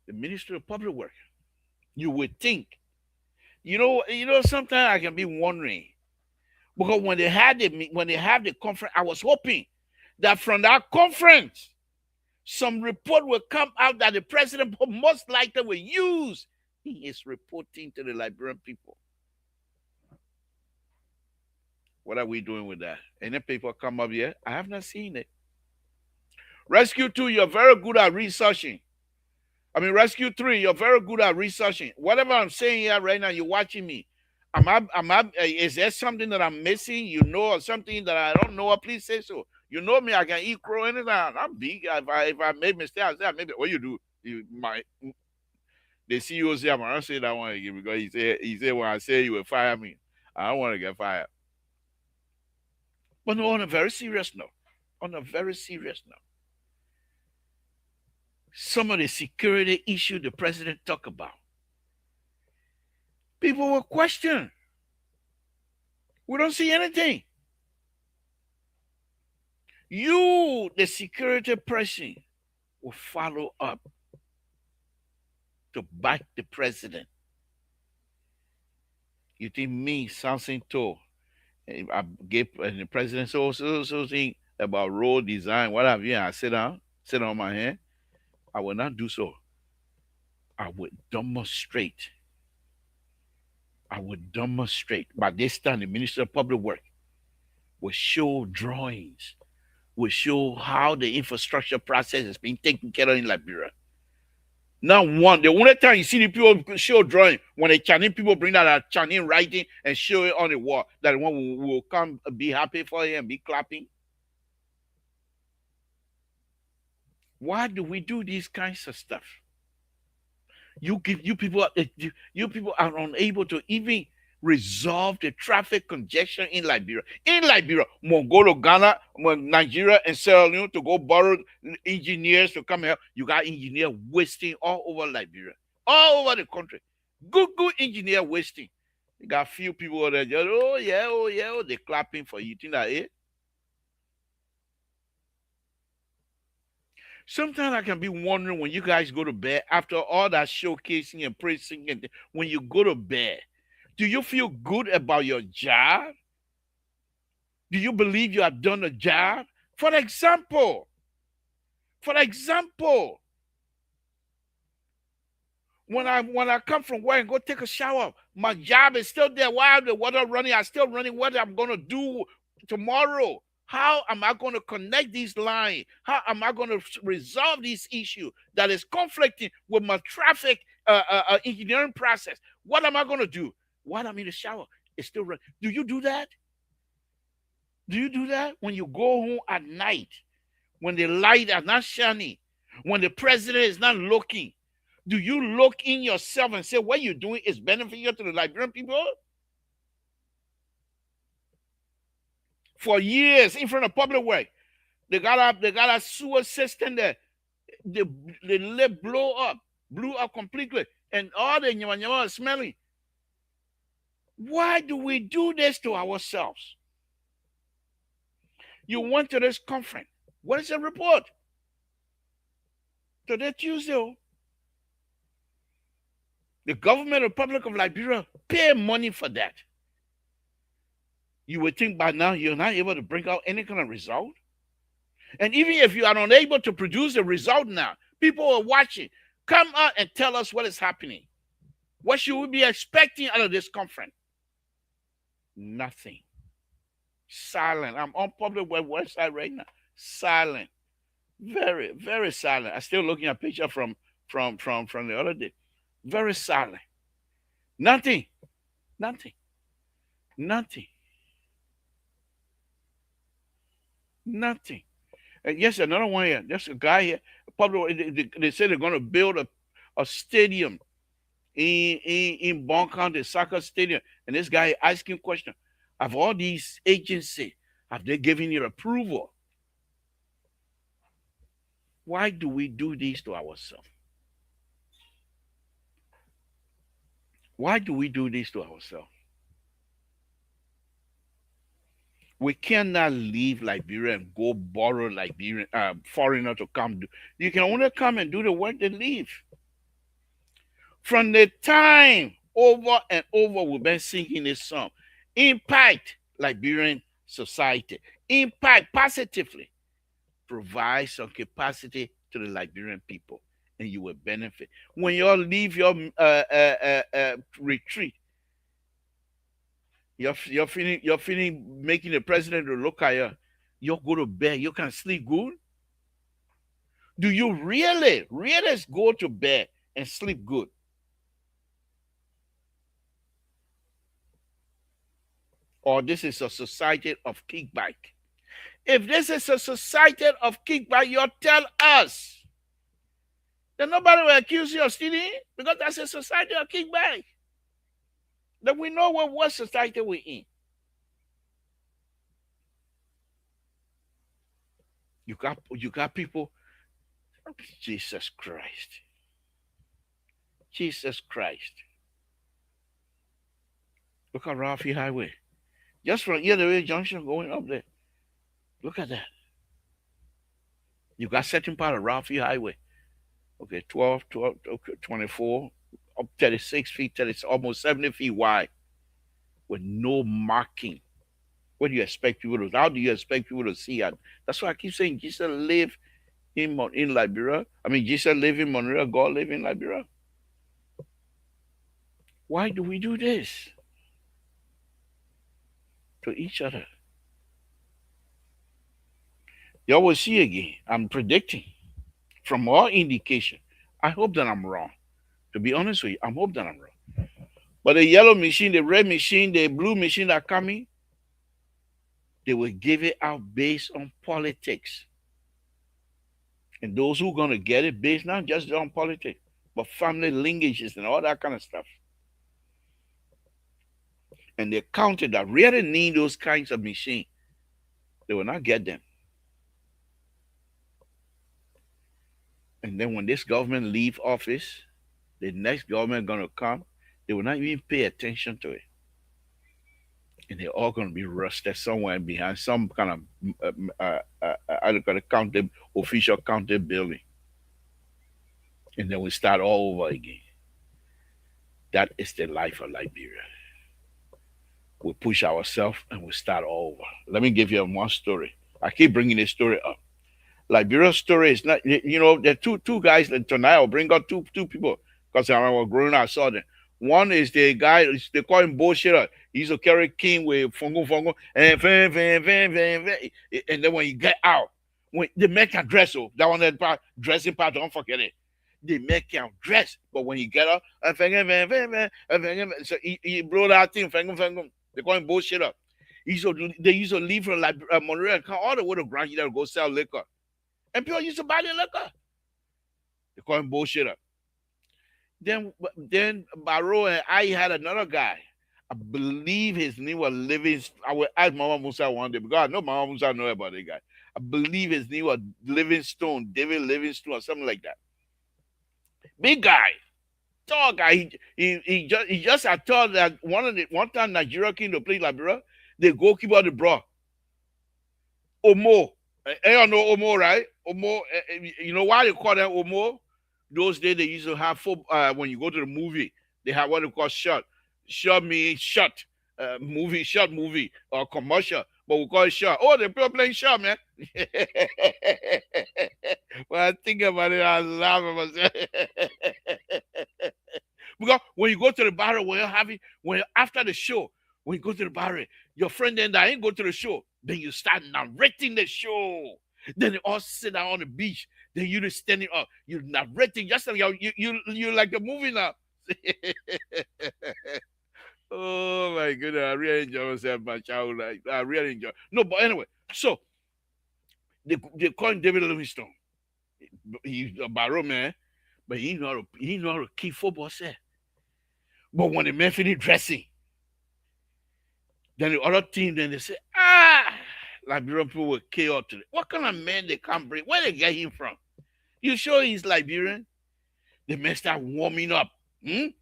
The Ministry of Public Works. You would think. You know, sometimes I can be wondering, because when they had the conference, I was hoping that from that conference, some report will come out that the president most likely will use in his reporting to the Liberian people. What are we doing with that? Any paper come up yet? I have not seen it. Rescue 2, you're very good at researching. Rescue 3, you're very good at researching. Whatever I'm saying here right now, you're watching me. Is there something that I'm missing? You know, or something that I don't know? Please say so. You know me, I can eat crow anytime. I'm big. If I made mistakes, I say maybe. What you do? The CEO say I'm gonna say that one again because he said when I say you will fire me, I don't want to get fired. But no, on a very serious note, some of the security issue the president talked about, people will question. We don't see anything. You, the security person, will follow up to back the president. You think me, Samson told, I gave the president so thing about road design, what have you, I sit on my hand. I will not do so. I would demonstrate. By this time, the Minister of Public Works will show drawings, will show how the infrastructure process is being taken care of in Liberia. Not one. The only time you see the people show drawing, when the Chinese people bring that Chinese writing and show it on the wall, that one will come be happy for you and be clapping. Why do we do these kinds of stuff? You people are unable to even resolve the traffic congestion in Liberia. Go to Ghana, Nigeria, and Sierra Leone to go borrow engineers to come here. You got engineers wasting all over Liberia, all over the country. Good engineer wasting. You got few people there just, oh yeah, they're clapping for you. Think that it? Sometimes I can be wondering when you guys go to bed after all that showcasing and praising, and when you go to bed, do you feel good about your job? Do you believe you have done a job? For example, when I come from work and go take a shower, my job is still there. While the water running, I'm still running. What I'm going to do tomorrow? How am I going to connect these lines? How am I going to resolve this issue that is conflicting with my traffic engineering process? What am I going to do? While I'm in the shower, it's still running. Do you do that? Do you do that when you go home at night, when the light is not shining, when the president is not looking? Do you look in yourself and say what you're doing is beneficial to the Liberian people? For years, in front of Public Works, they got a sewer system there. The lip blew up completely, and all the nyama is smelling. Why do we do this to ourselves? You went to this conference. What is the report? Today, Tuesday, the government Republic of Liberia pay money for that. You would think by now you're not able to bring out any kind of result. And even if you are unable to produce a result now, people are watching. Come out and tell us what is happening. What should we be expecting out of this conference? Nothing. Silent. I'm on Public Web website right now. Silent. Very, very silent. I still looking at picture from the other day. Very silent. Nothing. Nothing. Nothing. Nothing. And yes, another one here. There's a guy here. Probably they say they're going to build a stadium in Bon County, soccer stadium. And this guy asking question: have all these agencies, have they given you approval? Why do we do this to ourselves? Why do we do this to ourselves? We cannot leave Liberia and go borrow Liberian foreigner to come do. You can only come and do the work they leave. From the time over and over we've been singing this song, impact Liberian society, impact positively, provide some capacity to the Liberian people, and you will benefit. When you all leave your retreat, you're feeling making the president to look at you. You go to bed, you can sleep good. Do you really go to bed and sleep good? Or this is a society of kickback? If this is a society of kickback, you tell us. Then nobody will accuse you of stealing because that's a society of kickback. Then we know what society we're in. You got people. Jesus Christ. Jesus Christ. Look at Rafi Highway. Just from here, the way junction going up there. Look at that. You got certain part of Rafi Highway. Okay, 12, okay, 24, up 36 feet, 30, almost 70 feet wide with no marking. What do you expect people to, how do you expect people to see it? That's why I keep saying Jesus live in Liberia. I mean, Jesus live in Monrovia, God live in Liberia. Why do we do this to each other? Y'all will see again. I'm predicting from all indication. I hope that I'm wrong. To be honest with you, I hope that I'm wrong. But the yellow machine, the red machine, the blue machine that are coming, they will give it out based on politics. And those who are going to get it based not just on politics, but family linkages and all that kind of stuff. And they counted that really need those kinds of machine. They will not get them. And then when this government leave office, the next government gonna come, they will not even pay attention to it. And they're all gonna be rusted somewhere behind some kind of county, official county building. And then we start all over again. That is the life of Liberia. We push ourselves and we start all over. Let me give you one story. I keep bringing this story up. Liberia's story is not, there are two guys that tonight I'll bring out two people because when I was growing up, I saw them. One is the guy, they call him bullshitter. He used to carry king with fungo, and then when you get out, when they make him dress, that one that part, dressing part, don't forget it. They make him dress, but when you get up, so he blow that thing, they call him bullshitter. They used to leave from Monrovia and come all the way to Grand to go sell liquor. And people used to buy the liquor. They call him bullshitter. Then Barrow and I had another guy. I believe his name was Livingstone. I will ask Mama Musa one day because I know Mama Musa know about the guy. I believe his name was Livingstone, David Livingstone, or something like that. Big guy, tall guy. He just I thought that one time Nigeria came to play Liberia, the goalkeeper of the bro. Omo. You know Omo, right? Omo, you know why they call them Omo? Those days they used to have when you go to the movie, they have what they call shot. Shot means shot. Movie or commercial, but we call it shot. Oh, the people playing shot, man. When I think about it, I laugh at myself. Because when you go to the bar, after the show, when you go to the bar, your friend and I ain't go to the show, then you start narrating the show. Then they all sit down on the beach. Then you just standing up. You're narrating just like you like the movie now. Oh my goodness, I really enjoy myself, my child. I really enjoy. No, but anyway, so they call him David Livingstone. He's a barrow man, but he know how to keep football set. But when the men finish dressing, then the other team, then they say, Liberian people will chaos today. What kind of man they can bring? Where they get him from? You sure he's Liberian? The men start warming up. He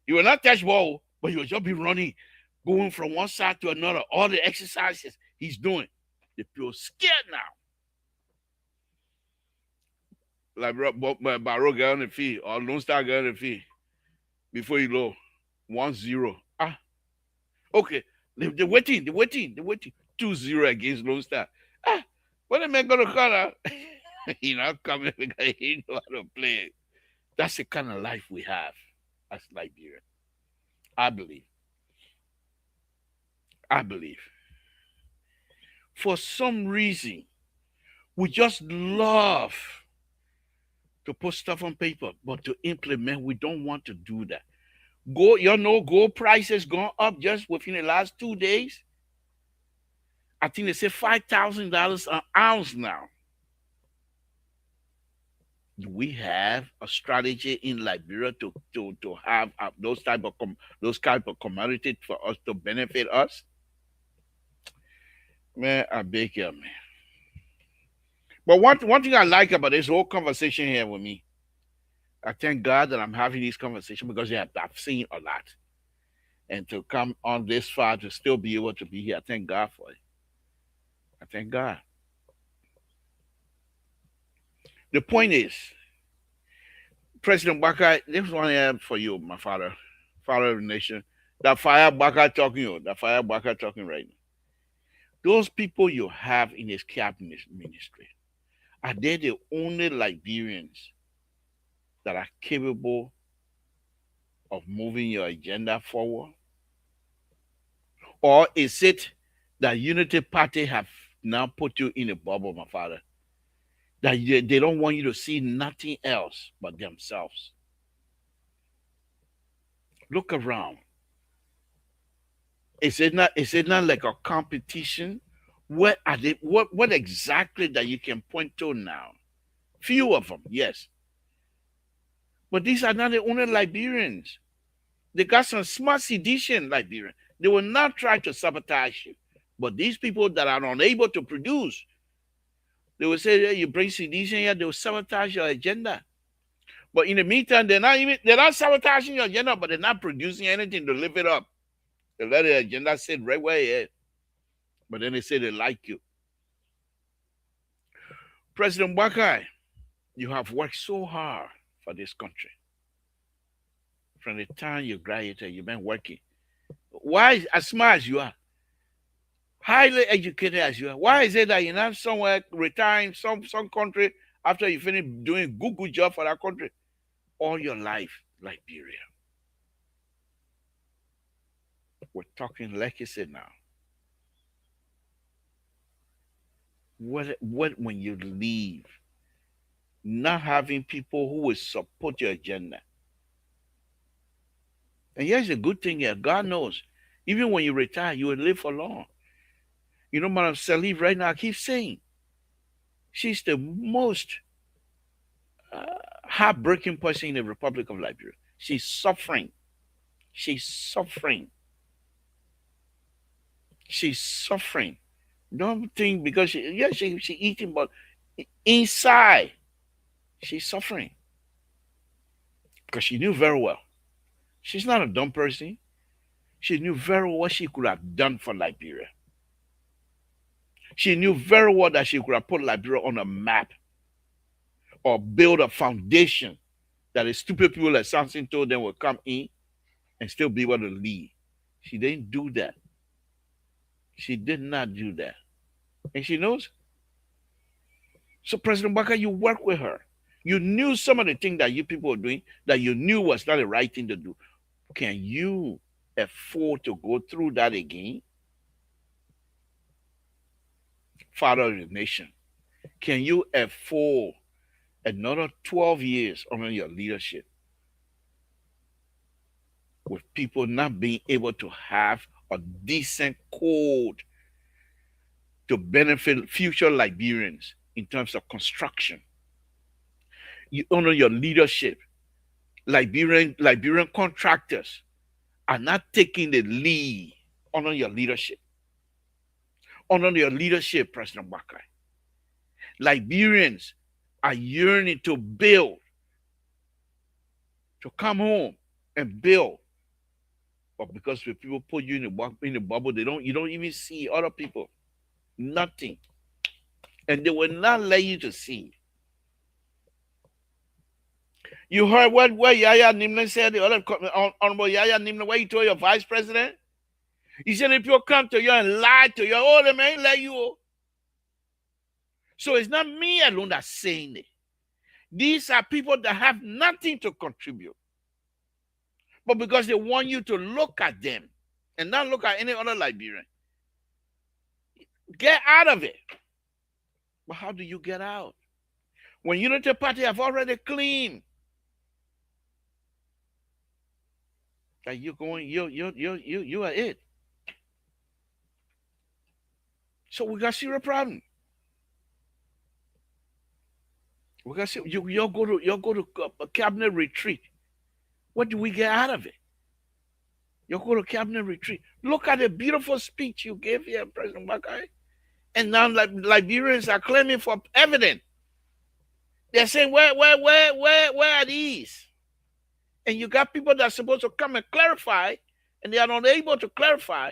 will not touch ball, but he will just be running, going from one side to another. All the exercises he's doing. The people scared now. Like Barrow got on the field or Lone Star got on the field before you know 1-0. Okay. They're waiting. 2-0 against Lone Star. When the man gonna call out? He not coming because he know how to play. That's the kind of life we have as Liberia. I believe. For some reason, we just love to put stuff on paper, but to implement, we don't want to do that. Gold prices gone up just within the last 2 days. I think they say $5,000 an ounce now. Do we have a strategy in Liberia to have those type of commodities for us to benefit us? Man, I beg you, man. But one thing I like about this whole conversation here with me, I thank God that I'm having this conversation because I've seen a lot. And to come on this far to still be able to be here, I thank God for it. I thank God. The point is, President Baka, this one here for you, my father of the nation. That fire Baka talking right now. Those people you have in his cabinet ministry, are they the only Liberians that are capable of moving your agenda forward? Or is it that Unity Party have now put you in a bubble, my father? That they don't want you to see nothing else but themselves. Look around. Is it not like a competition? What are they? What exactly that you can point to now? Few of them, yes. But these are not the only Liberians. They got some smart sedition Liberians. They will not try to sabotage you. But these people that are unable to produce, they will say, you bring sedition here, they will sabotage your agenda. But in the meantime, they're not sabotaging your agenda, but they're not producing anything to lift it up. They let the agenda sit right where it is. But then they say they like you. President Wakai, you have worked so hard for this country. From the time you graduated, you've been working. Why, as smart as you are, highly educated as you are, why is it that you're not somewhere retiring some country after you finish doing good job for that country all your life, Liberia? We're talking legacy now. What when you leave, not having people who will support your agenda? And here's a good thing here. God knows, even when you retire, you will live for long. You know, Madam Salif right now, I keep saying, she's the most heartbreaking person in the Republic of Liberia. She's suffering. She's suffering. Don't think because she eating, but inside, she's suffering. Because she knew very well. She's not a dumb person. She knew very well what she could have done for Liberia. She knew very well that she could have put Liberia on a map or build a foundation that the stupid people like Samson told them would come in and still be able to lead. She didn't do that. She did not do that. And she knows. So President Baka, you work with her. You knew some of the things that you people were doing that you knew was not the right thing to do. Can you afford to go through that again? Father of the nation, Can you afford another 12 years under your leadership with people not being able to have a decent code to benefit future Liberians in terms of construction? You under your leadership, Liberian contractors are not taking the lead under your leadership. Under your leadership, President Bakai, Liberians are yearning to build, to come home and build. But because the people put you in the bubble, you don't even see other people. Nothing. And they will not let you to see. You heard what Yaya Nimna said, the other Honorable Yaya Nimna, what he told your vice president? He said, if people come to you and lie to you, oh, they may let you. So it's not me alone that's saying it. These are people that have nothing to contribute. But because they want you to look at them and not look at any other Liberian, get out of it. But how do you get out? When Unity Party have already cleaned that you are it. So we got serious problem. We got you'll go to a cabinet retreat. What do we get out of it? You'll go to cabinet retreat. Look at the beautiful speech you gave here, President Bakai. And now Liberians are claiming for evidence. They're saying, where are these? And you got people that are supposed to come and clarify, and they are not able to clarify.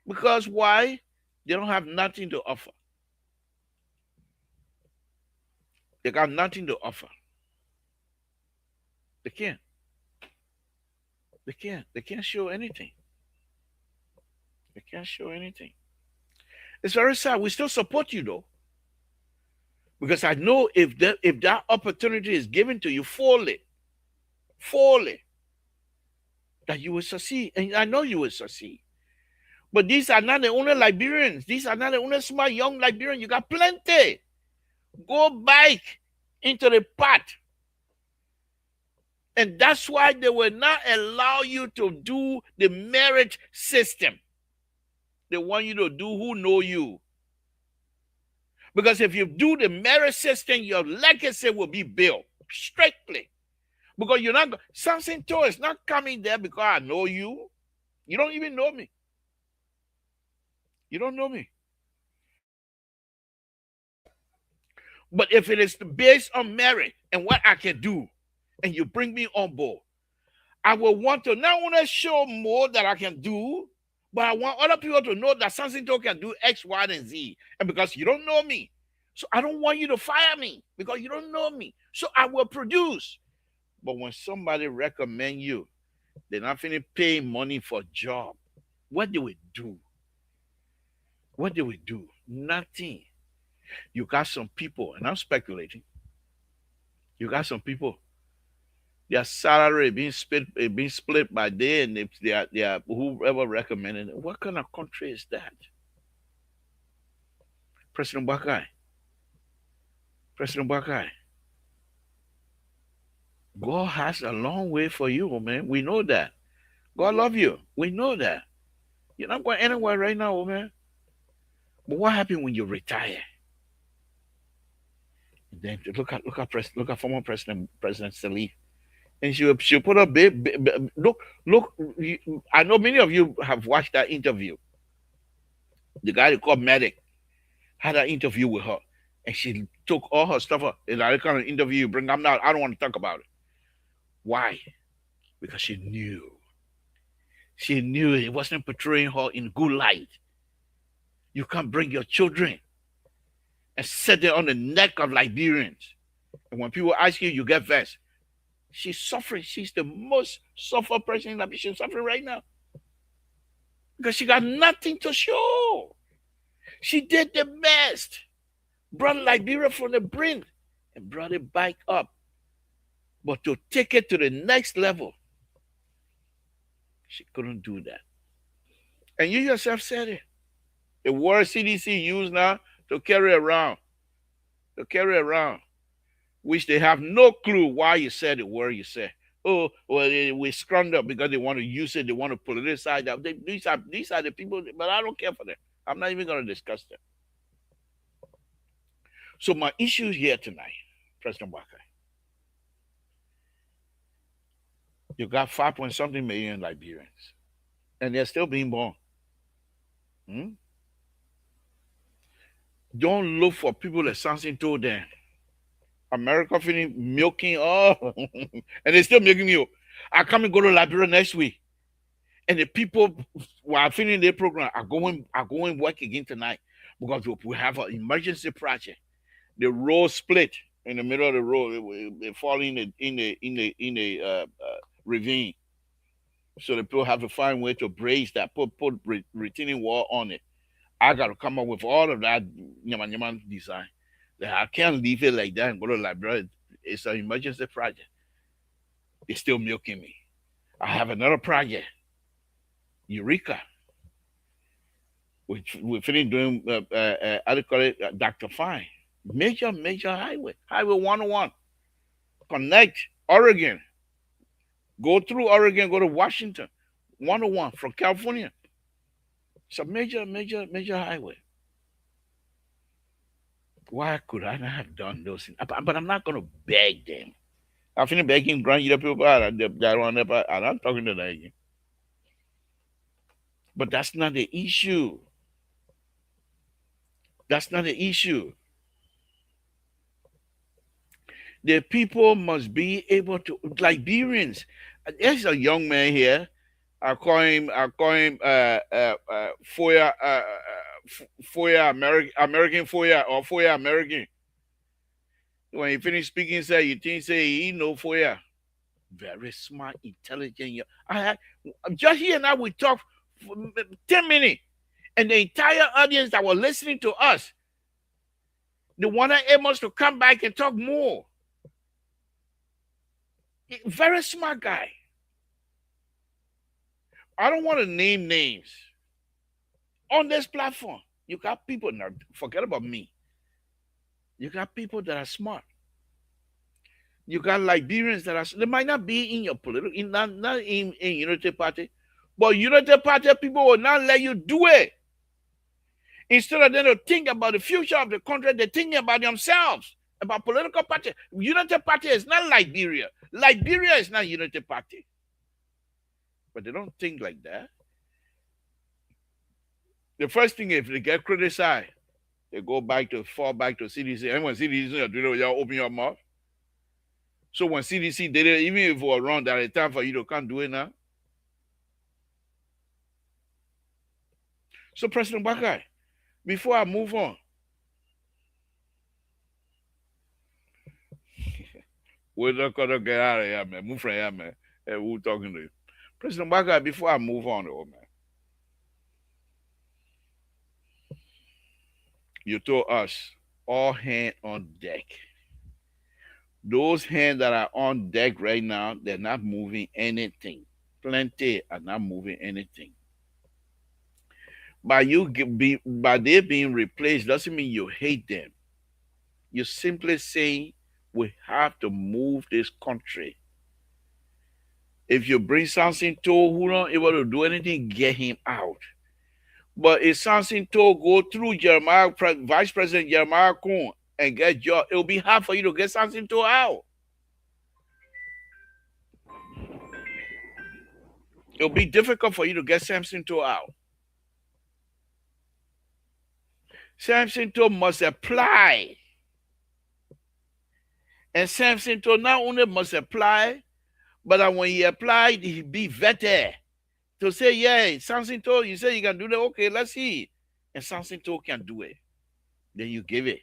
Because why? They don't have nothing to offer. They got nothing to offer. They can't. They can't. They can't show anything. They can't show anything. It's very sad. We still support you though. Because I know if that opportunity is given to you fully, that you will succeed. And I know you will succeed. But these are not the only Liberians. These are not the only smart young Liberians. You got plenty. Go back into the pot. And that's why they will not allow you to do the merit system. They want you to do who know you. Because if you do the merit system, your legacy will be built strictly. Because you're not, Samson Tour is not coming there because I know you. You don't even know me. You don't know me. But if it is based on merit and what I can do, and you bring me on board, I will want to not only show more that I can do, but I want other people to know that Samson Tour can do X, Y, and Z. And because you don't know me, so I don't want you to fire me because you don't know me. So I will produce. But when somebody recommend you, they're not finna pay money for a job. What do we do? What do we do? Nothing. You got some people, and I'm speculating. You got some people. Their salary being split by day, and if they are whoever recommended it. What kind of country is that? President Bakai. President Bakai. God has a long way for you, man. We know that. God love you. We know that. You're not going anywhere right now, man. But what happened when you retire? And then look at former President Salif. And she put a big look. I know many of you have watched that interview. The guy called Medic had an interview with her, and she took all her stuff up. And I kind of interview you, bring them out. I don't want to talk about it. Why? Because she knew. She knew it wasn't portraying her in good light. You can't bring your children and set them on the neck of Liberians. And when people ask you, you get vexed. She's suffering. She's the most suffered person in Liberia. She's suffering right now. Because she got nothing to show. She did the best. Brought Liberia from the brink and brought it back up. But to take it to the next level, she couldn't do that. And you yourself said it. The word CDC used now to carry around to carry around, which they have no clue why you said the word you said. Oh, well, we scrummed up because they want to use it. They want to politicize that. These are the people, but I don't care for them. I'm not even going to discuss them. So my issue here tonight, President Walker, you got 5 point something million Liberians, and they're still being born. Hmm? Don't look for people that Samson told them. America feeling milking, oh, and they're still milking you. I come and go to Liberia next week, and the people who are finishing their program are going work again tonight because we have an emergency project. The road split in the middle of the road. They fall in the ravine, so the people have to find a way to brace that, put retaining wall on it. I got to come up with all of that yaman design. That I can't leave it like that and go to the library. It's an emergency project. It's still milking me. I have another project, Eureka, which we're finishing doing. How do you call it? Dr. Fine, major highway 101, connect Oregon, go through Oregon, go to Washington, 101 from California. It's a major highway. Why could I not have done those things? But I'm not going to beg them. I finished begging grand people out that one up. I'm not talking to them again. But that's not the issue. That's not the issue. The people must be able to, Liberians. There's a young man here. I call him Foya Foya American Foya or Foya American. When he finished speaking, say you think say he know Foya. Very smart, intelligent. I had just he and I we talk for 10 minutes, and the entire audience that was listening to us, they wanted Amos to come back and talk more. Very smart guy. I don't want to name names. On this platform, you got people now. Forget about me. You got people that are smart. You got Liberians that are. They might not be in your political, not in Unity Party, but Unity Party people will not let you do it. Instead of them to think about the future of the country, they're thinking about themselves, about political party. Unity Party is not Liberia. Liberia is not Unity Party. But they don't think like that. The first thing, if they get criticized, they fall back to CDC. And when CDC do it, y'all open your mouth. So when CDC did it, even if it was wrong, that it's time for you to can't do it now. So President Bakai, before I move on, we're not gonna get out of here, man. Move from here, man. Hey, we're talking to you. President Bakai, before I move on, oh man. You told us all hands on deck. Those hands that are on deck right now, they're not moving anything. Plenty are not moving anything. By they being replaced doesn't mean you hate them. You're simply saying we have to move this country. If you bring Samson to who not able to do anything, get him out. But if Samson to go through Vice President Jeremiah Kuhn and get job, it'll be hard for you to get Samson to out. It'll be difficult for you to get Samson to out. Samson to must apply. And Samson to not only must apply, but when he applied, he be vetted. To say, yeah, Samson to, you say you can do that, okay, let's see. And Samson to can do it. Then you give it.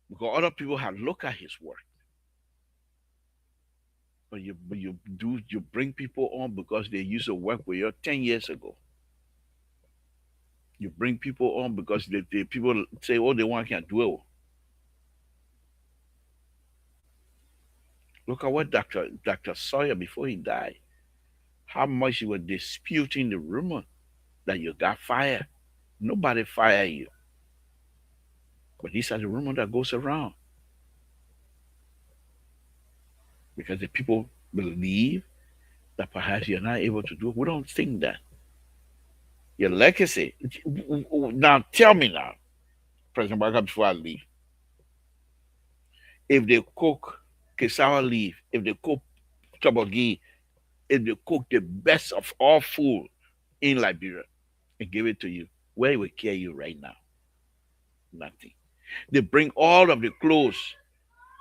Because other people have looked at his work. But you bring people on because they used to work with you 10 years ago. You bring people on because the people say, oh, they want can do it. Look at what Dr. Sawyer, before he died, how much he was disputing the rumor that you got fired. Nobody fired you. But these are the rumors that goes around because the people believe that perhaps you're not able to do it. We don't think that. Your legacy. Now, tell me now, President Barker, before I leave, if they cook cassava leaf, if they cook toboggi, if they cook the best of all food in Liberia and give it to you, where will care you right now? Nothing. They bring all of the clothes,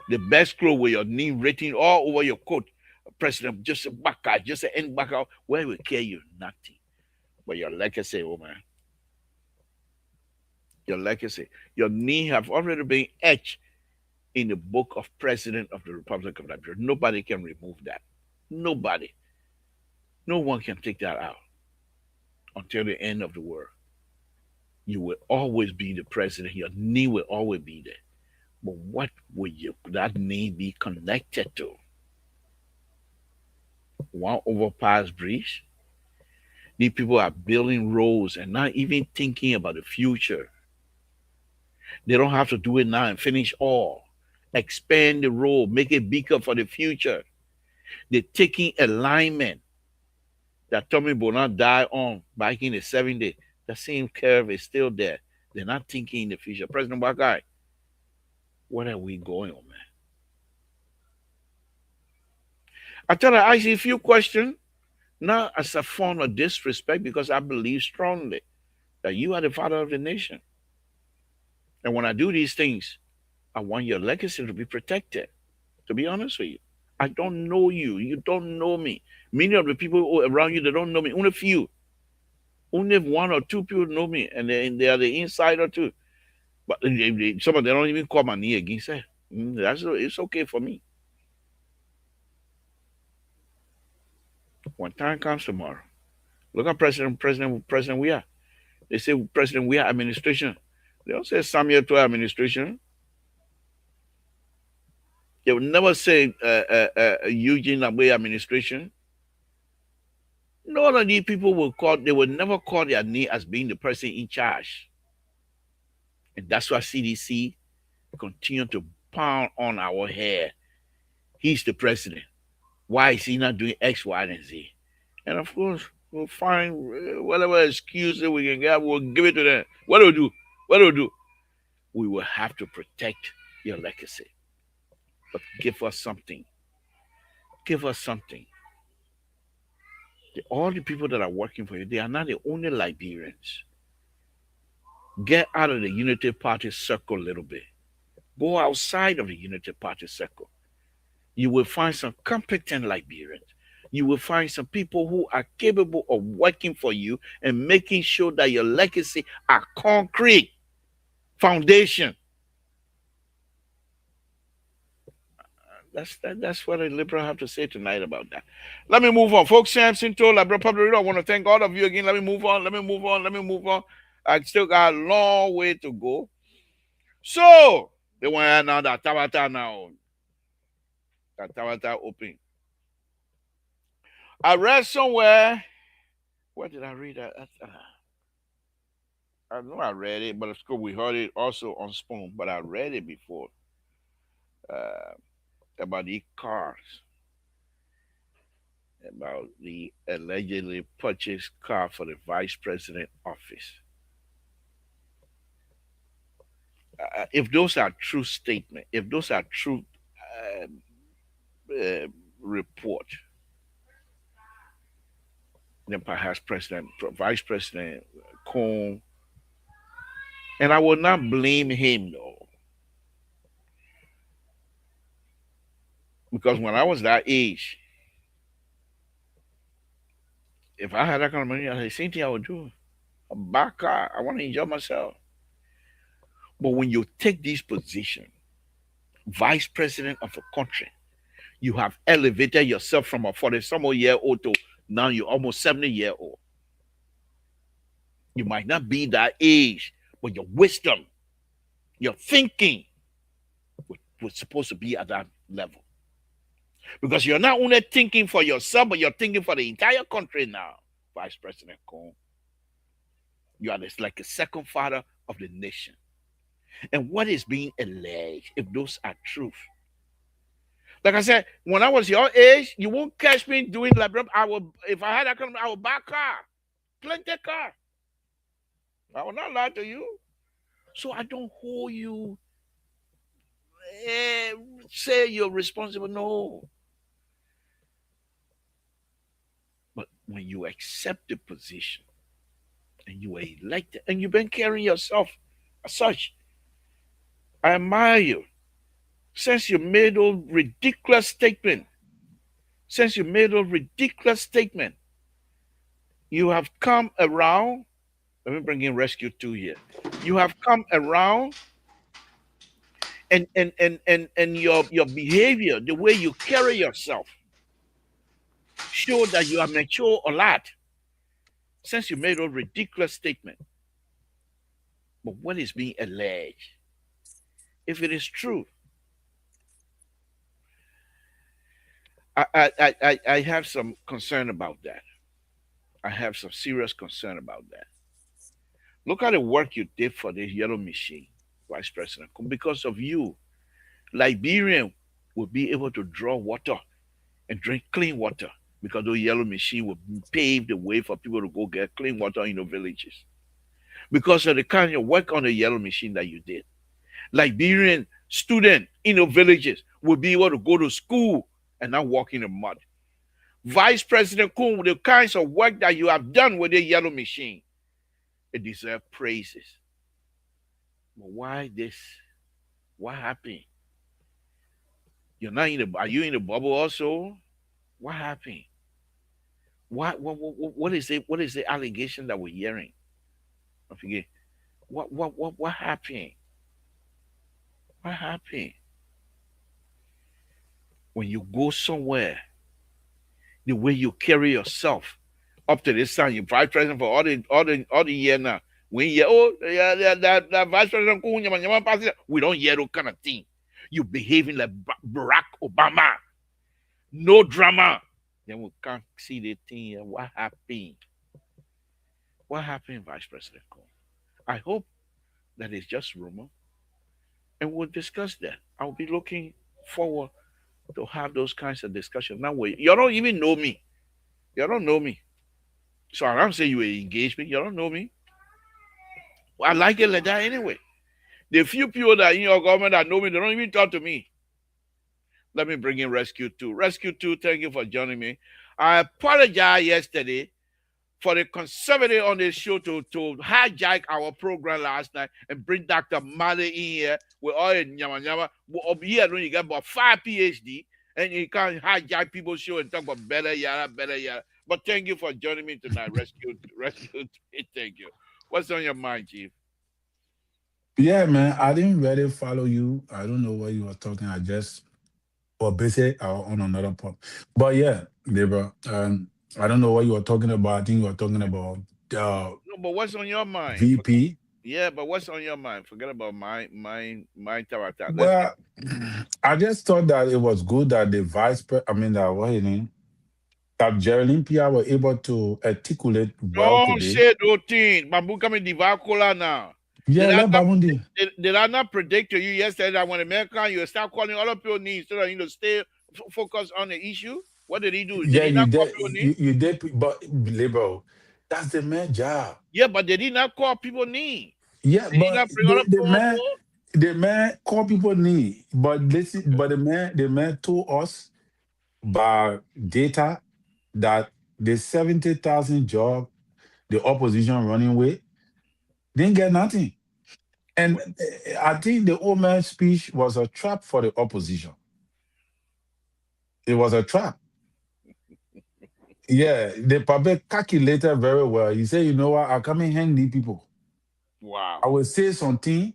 the best clothes with your name written all over your coat. President, just a back out, just an end back out. Where will care you? Nothing. But your legacy, oh man. Your legacy. Your name have already been etched in the book of President of the Republic of Liberia. Nobody can remove that. Nobody. No one can take that out until the end of the world. You will always be the president. Your name will always be there. But what will that name be connected to? One overpass bridge? These people are building roads and not even thinking about the future. They don't have to do it now and finish all. Expand the road, make it bigger for the future. They're taking alignment that Tommy Bonner died on back in the 70s. The same curve is still there. They're not thinking in the future. President Bakai, where are we going, man? I thought I asked you a few questions, not as a form of disrespect, because I believe strongly that you are the father of the nation. And when I do these things, I want your legacy to be protected, to be honest with you. I don't know you. You don't know me. Many of the people around you, they don't know me. Only few. Only one or two people know me, and they are the insider too. But some of them don't even call my name again. Say, it's okay for me. When time comes tomorrow, look at President we are. They say President we are administration. They don't say Samuel to administration. They will never say Eugene Abe administration. None of these people they will never call their name as being the person in charge. And that's why CDC continue to pound on our head. He's the president. Why is he not doing X, Y, and Z? And of course, we'll find whatever excuse that we can get, we'll give it to them. What do we do? What do we do? We will have to protect your legacy. But give us something. Give us something. All the people that are working for you, they are not the only Liberians. Get out of the Unity Party circle a little bit. Go outside of the Unity Party circle. You will find some competent Liberians. You will find some people who are capable of working for you and making sure that your legacy are concrete foundation. That's what the liberal have to say tonight about that. Let me move on. Folks, Samson told Liberal Public, I want to thank all of you again. Let me move on. I still got a long way to go. So, they want now that Tabata now. That Tabata open. I read somewhere. Where did I read that? I know I read it, but it's cool. We heard it also on Spoon, but I read it before. About the cars, about the allegedly purchased car for the vice president office. If those are true statements, if those are true report, then perhaps Vice President Cone, and I will not blame him though. Because when I was that age, if I had that kind of money, the same thing I would do. A buy car. I want to enjoy myself. But when you take this position, vice president of a country, you have elevated yourself from a 40-some-year-old to now you're almost 70-year-old. You might not be that age, but your wisdom, your thinking was supposed to be at that level. Because you're not only thinking for yourself, but you're thinking for the entire country now, Vice President Cone. You are like a second father of the nation. and what is being alleged, if those are truth. Like I said, when I was your age, you won't catch me doing like I will. If I had that kind of, I would buy a car, plenty car. I will not lie to you. So I don't hold you. eh, Say you're responsible. No, but when you accept the position and you are elected and you've been carrying yourself as such, I admire you. Since you made those ridiculous statement, since you made those ridiculous statement, you have come around. Let me bring in Rescue 2 here. You have come around, and your behavior, the way you carry yourself, show that you are mature a lot since you made those ridiculous statement. But what is being alleged? If it is true, I have some concern about that. I have some serious concern about that. Look at the work you did for the yellow machine, Vice President. Because of you, Liberian will be able to draw water and drink clean water because the yellow machine will pave the way for people to go get clean water in the villages. Because of the kind of work on the yellow machine that you did, Liberian student in the villages will be able to go to school and not walk in the mud. Vice President Kuhn, the kinds of work that you have done with the yellow machine, it deserves praises. But why this? What happened? You're not in the. Are you in the bubble also? What happened? What is it? What is the allegation that we're hearing? I forget. What happened? What happened? When you go somewhere, the way you carry yourself, up to this time, you're vice president for all the year now. When you hear, oh, yeah, that vice president, we don't hear that kind of thing. You behaving like Barack Obama. No drama. Then we can't see the thing. What happened? What happened, Vice President Cole? I hope that is just rumor. And we'll discuss that. I'll be looking forward to have those kinds of discussions. Now, you don't even know me. You don't know me. So I don't say you engage me. You don't know me. Well, I like it like that anyway. The few people that in your government that know me, they don't even talk to me. Let me bring in Rescue 2. Rescue 2, thank you for joining me. I apologize yesterday for the conservative on this show to hijack our program last night and bring Dr. Mali in here with all the nyama nyama. Up here, when you get about 5 PhD, and you can't hijack people's show and talk about better yada, better yada. But thank you for joining me tonight, Rescue 2. Thank you. What's on your mind, Chief? Yeah, man, I didn't really follow you. I don't know what you were talking. I just or busy on another point. But yeah, Deborah, I don't know what you were talking about. I think you were talking about No, but what's on your mind? VP. Yeah, but what's on your mind? Forget about my character. Well, I just thought that it was good that the I mean, that what his name, that Geraldine Pia were able to articulate well Don't today. say those things. Bamboo coming Divacola now. Yeah, let Babundi. Did I not predict to you yesterday that when America you start calling all of your needs so that you stay focused on the issue? What did he do? Yeah, Did he you not call did. people names? You did, but labor. That's the main job. Yeah, but did he not call people names? Yeah, Did he but not bring all of people on board? the man call people need, but listen, but the man told us by data that the 70,000 job the opposition running with didn't get nothing. And I think the old man's speech was a trap for the opposition. It was a trap. Yeah, the public calculated very well. He said, you know what, I come in handy people. Wow. I will say something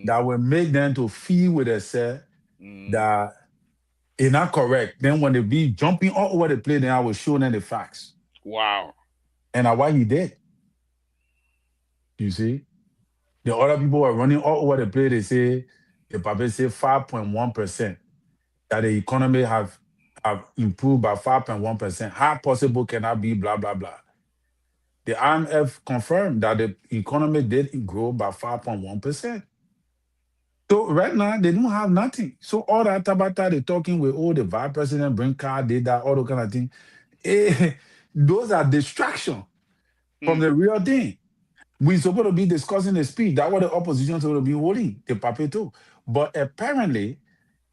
that will make them to feel with themselves that it's not correct. Then when they be jumping all over the place, then I will show them the facts. Wow. And that's what he did. You see? The other people were running all over the place. They say, the paper say 5.1%, that the economy have improved by 5.1%. How possible can that be? Blah, blah, blah. The IMF confirmed that the economy did grow by 5.1%. So right now they don't have nothing. So all that tabata they talking with the vice president bring car, did that, all those kind of thing. Eh, those are distraction from Hmm. the real thing. We supposed to be discussing the speech. That's what the opposition supposed to be holding, the paper too. But apparently,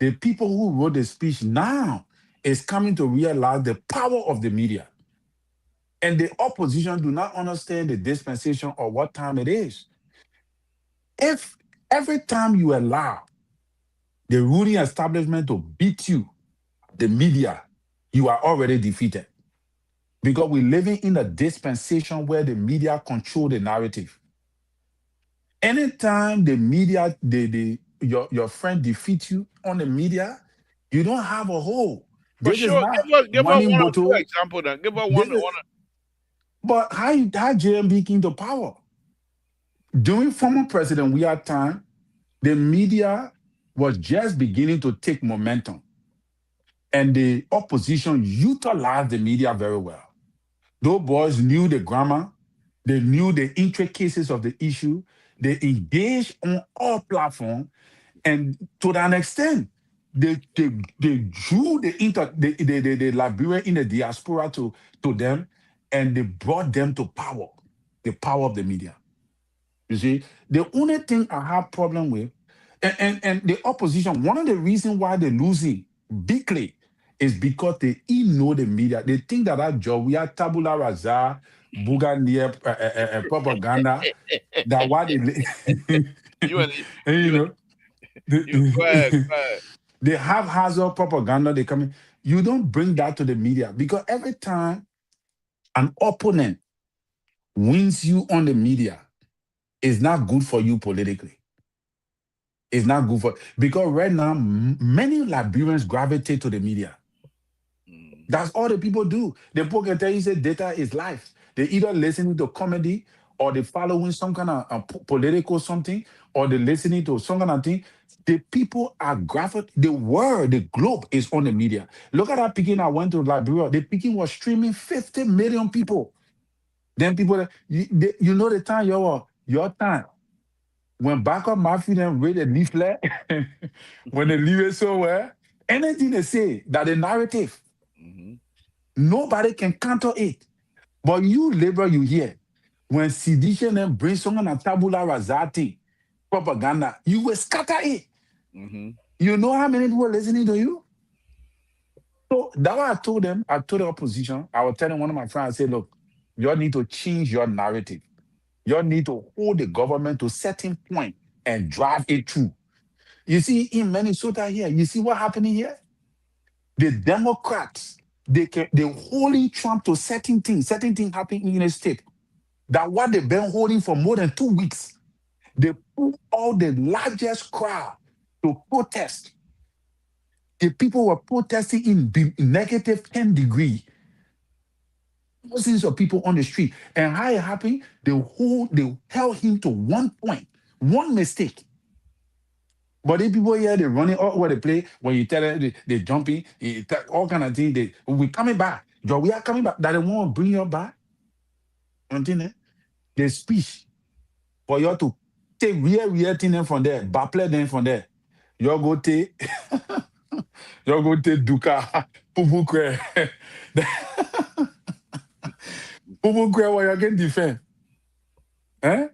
the people who wrote the speech now is coming to realize the power of the media. And the opposition do not understand the dispensation or what time it is. If every time you allow the ruling establishment to beat you, the media, you are already defeated. Because we're living in a dispensation where the media control the narrative. Anytime the media, your friend defeats you on the media, you don't have a hold. For This is sure, not give us one one or two bottle. example. Then give us This is, one. but how JMB came to power? During former President we had time, the media was just beginning to take momentum, and the opposition utilized the media very well. Those boys knew the grammar, they knew the intricacies of the issue, they engaged on all platforms, and to an extent, they drew the Liberian in the diaspora to them, and they brought them to power, the power of the media. You see, the only thing I have problem with, and the opposition, one of the reasons why they're losing bigly is because they know the media. They think that our job, we are tabula rasa, Bugania propaganda, that what they, You and and, you you go ahead, the, go ahead. they have hazard propaganda. They come in. You don't bring that to the media because every time an opponent wins you on the media, it's not good for you politically. It's not good for because right now many Liberians gravitate to the media. Mm, That's all the people do. The people can tell you say data is life. They either listening to comedy or they following some kind of political something or they listening to some kind of thing. The people are graphic. The world, the globe is on the media. Look at that Peking. I went to Liberia. The Peking was streaming 50 million people. Then people, you know the time your time when backup mafia them read a leaflet, when they leave it somewhere, anything they say that the narrative, mhm, nobody can counter it. But you labor, you hear when sedition and bring someone a tabula rasati propaganda, you will scatter it. mhm, You know how many people listening to you? So that's why I told them, I told the opposition, I was telling one of my friends, I said, look, you all need to change your narrative. You all need to hold the government to certain point and drive it through. You see, in Minnesota here, you see what happening here? The Democrats, they holding Trump to certain things happening in the state. That what they've been holding for more than 2 weeks. They put all the largest crowd to protest. The people were protesting in negative 10 degree. Thousands of people on the street. And how it happened, they held him to one point, one mistake. But the people here, they running all over the place. When you tell them they jumping, all kind of things. We coming back. Joe, we are coming back. That they want to bring you back. Until then, the speech for you to take real thing them from there, backplay them from there. You go take, you go take Duka, Pupu Kwe. Pupu Kwe, what you can defend. Eh?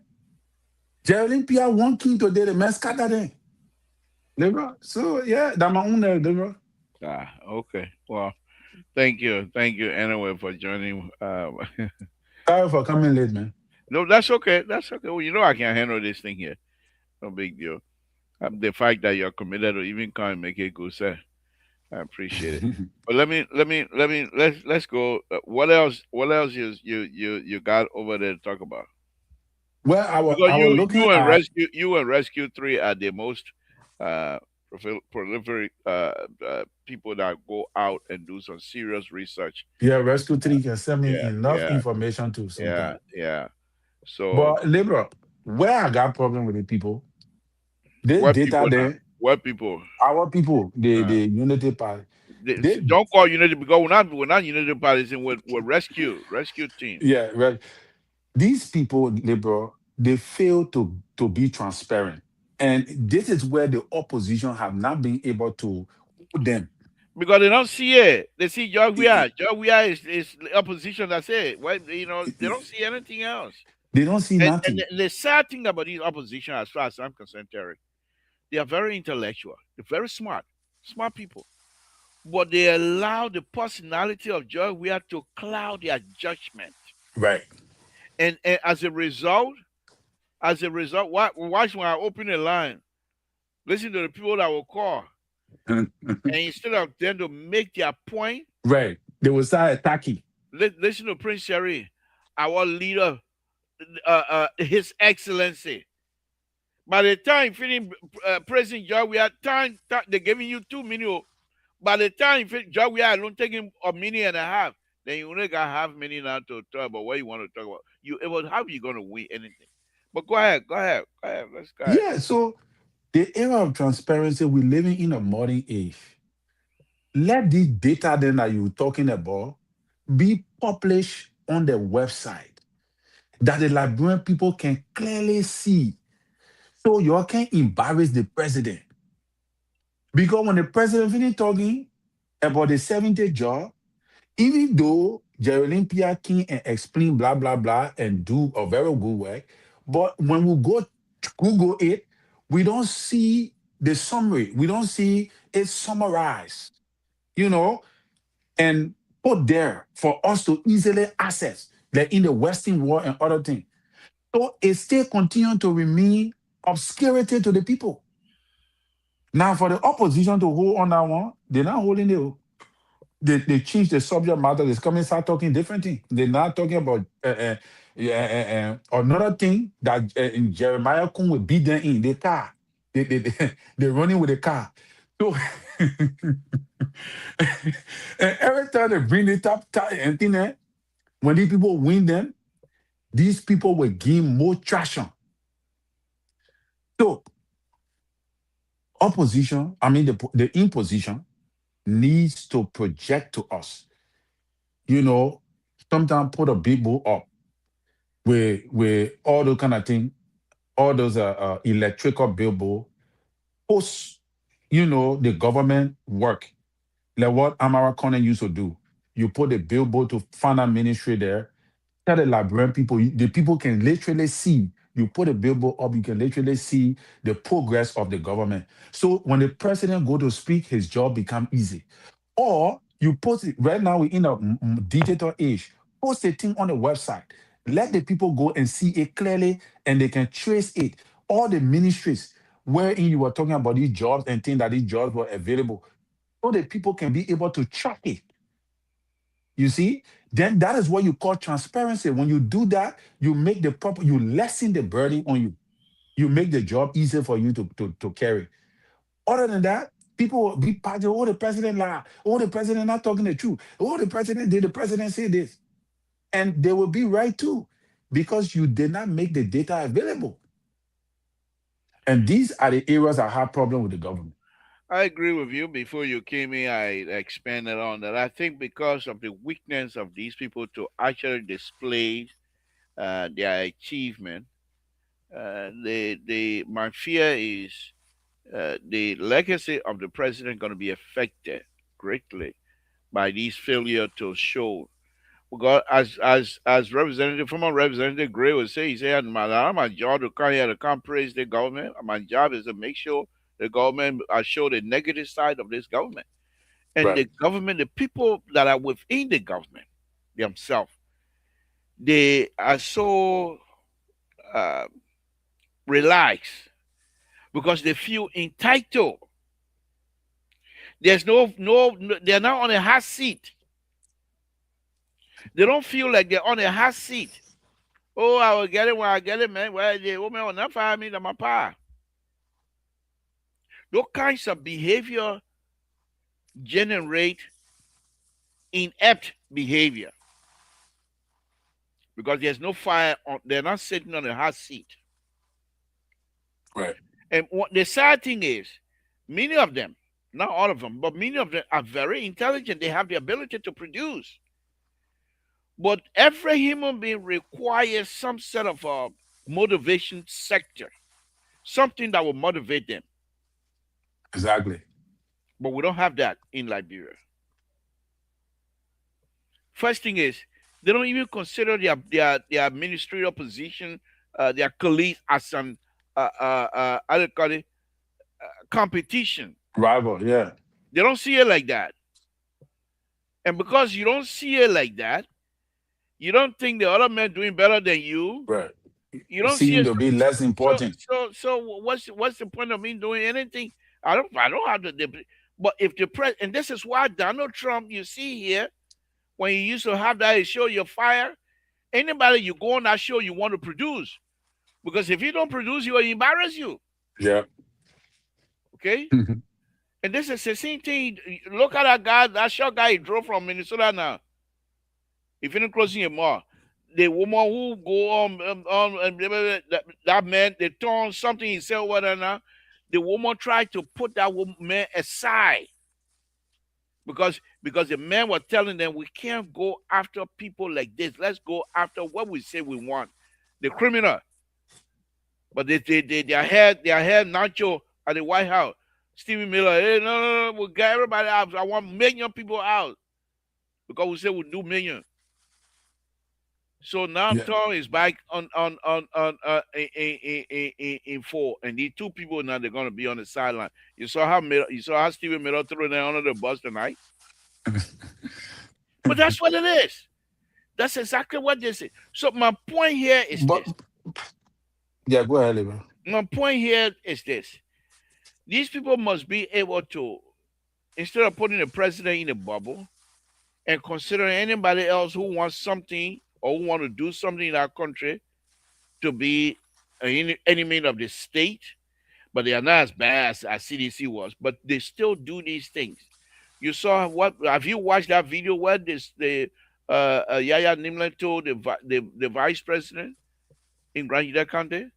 Olympia one king today, the man scatter them. Libra. So, yeah, that's my own, Libra. okay. Well, thank you anyway for joining. Sorry for coming late, man. No, that's okay. That's okay. Well, you know I can handle this thing here. No big deal. The fact that you're committed to even come and make it good, sir. I appreciate it. But let's go. What else? What else you got over there to talk about? Well, Because I was looking at, you and Rescue Three are the most uh, prolific people that go out and do some serious research. yeah, Rescue 3 can send me Yeah, enough yeah, information to yeah, sometimes. yeah. So But Libra, where I got problem with the people, this what data people now? there, What people? our people, Uh, the Unity Party, they don't call Unity because we're not Unity parties and we're rescue team. yeah, right. These people, Libra, they fail to be transparent. And this is where the opposition have not been able to hold them. Because they don't see it. They see George Weah. George Weah is the opposition. That's it. Well, they don't see anything else. They don't see And nothing. the sad thing about these opposition, as far as I'm concerned, Terry, they are very intellectual. They're very smart, smart people. But they allow the personality of George Weah to cloud their judgment. Right. And as a result, watch when I open a line, listen to the people that will call. And instead of them to make their point, Right. They will start attacking. listen to Prince Sherry, our leader, His Excellency. By the time finish praising Jah, we are they're giving you 2 minutes. By the time Jah, we are alone taking a minute and a half. Then you only got half minute now to talk about what you want to talk about. How are you going to win anything? But go ahead. Let's go ahead. Yeah. So the era of transparency, we're living in a modern age. Let the data then that you're talking about be published on the website that the Liberian people can clearly see. So you can embarrass the president. Because when the president finished talking about the 70th job, even though Geraldine Pierre King and explain blah blah blah and do a very good work, but when we go to Google it, we don't see the summary. We don't see it summarized, you know, and put there for us to easily access, like in the Western world and other things. So it still continues to remain obscurity to the people. Now, for the opposition to hold on that one, they're not holding it. They change the subject matter. They come and start talking different things. They're not talking about another thing that in Jeremiah Kun will beat them in the car. They're running with the car. So and every time they bring it up and thing there, when these people win them, these people will gain more traction. So opposition, I mean the imposition needs to project to us, you know, sometimes put a billboard up with all those kind of thing, all those electrical billboard, post, you know, the government work, like what Amara Conan used to do. You put the billboard to finance ministry there, tell the Liberian people, the people can literally see. You put a billboard up, you can literally see the progress of the government. So when the president go to speak, his job become easy. Or you post it right now, we're in a digital age. Post a thing on the website. Let the people go and see it clearly and they can trace it. All the ministries wherein you were talking about these jobs and things that these jobs were available, so that people can be able to track it. You see? Then that is what you call transparency. When you do that, you make the proper, you lessen the burden on you. You make the job easier for you to carry. Other than that, people will be part of, oh, the president lied. Oh, the president not talking the truth. Oh, the president did the president say this? And they will be right too, because you did not make the data available. And these are the areas I have problem with the government. I agree with you. Before you came in, I expanded on that. I think because of the weakness of these people to actually display their achievement, my fear is the legacy of the president going to be affected greatly by these failure to show. Because as Representative, former Representative Gray would say, he said, my job to come here to come praise the government. My job is to make sure the government show the negative side of this government. And Right. the government, the people that are within the government themselves, they are so uh, relaxed because they feel entitled. There's no, they're not on a hot seat. They don't feel like they're on a hot seat. Oh, I will get it when I get it, man. Well, the woman will not fire me, I'm a power. Those kinds of behavior generate inept behavior because there's no fire on, they're not sitting on a hot seat. Right. And what the sad thing is, many of them, not all of them, but many of them are very intelligent. They have the ability to produce. But every human being requires some sort of a motivation sector something that will motivate them. Exactly. But we don't have that in Liberia. First thing is, they don't even consider their ministerial position, their colleagues as an how do you call it, competition. Rival, yeah. They don't see it like that. And because you don't see it like that, you don't think the other man doing better than you. Right. You don't see Seem it. to be less important. What's the point of me doing anything? I don't have the. But if the press, and this is why Donald Trump, you see here, when you used to have that show, you're fired. Anybody you go on that show, you want to produce, because if you don't produce, you will embarrass you. Yeah. Okay. And this is the same thing. Look at that guy, that short guy he drove from Minnesota now. If you're closing a mall, the woman who go on that man, they turn something he said whether now. The woman tried to put that man aside because the man was telling them we can't go after people like this. Let's go after what we say we want, the criminal. But they had Nacho at the White House. Stephen Miller, hey, no, we got everybody out. I want million people out because we said we'll do million. So now Tom is back on in 4, and these 2 people now they're gonna be on the sideline. You saw how Stephen Miller threw them under the bus tonight. But that's what it is. That's exactly what they say. So my point here is this. Yeah, go ahead, Libra. My point here is this. These people must be able to, instead of putting the president in a bubble and considering anybody else who wants something or who want to do something in our country to be an enemy of the state, but they are not as bad as CDC was, but they still do these things. You saw what? Have you watched that video where the Yaya Nimler told the vice president in Granada County,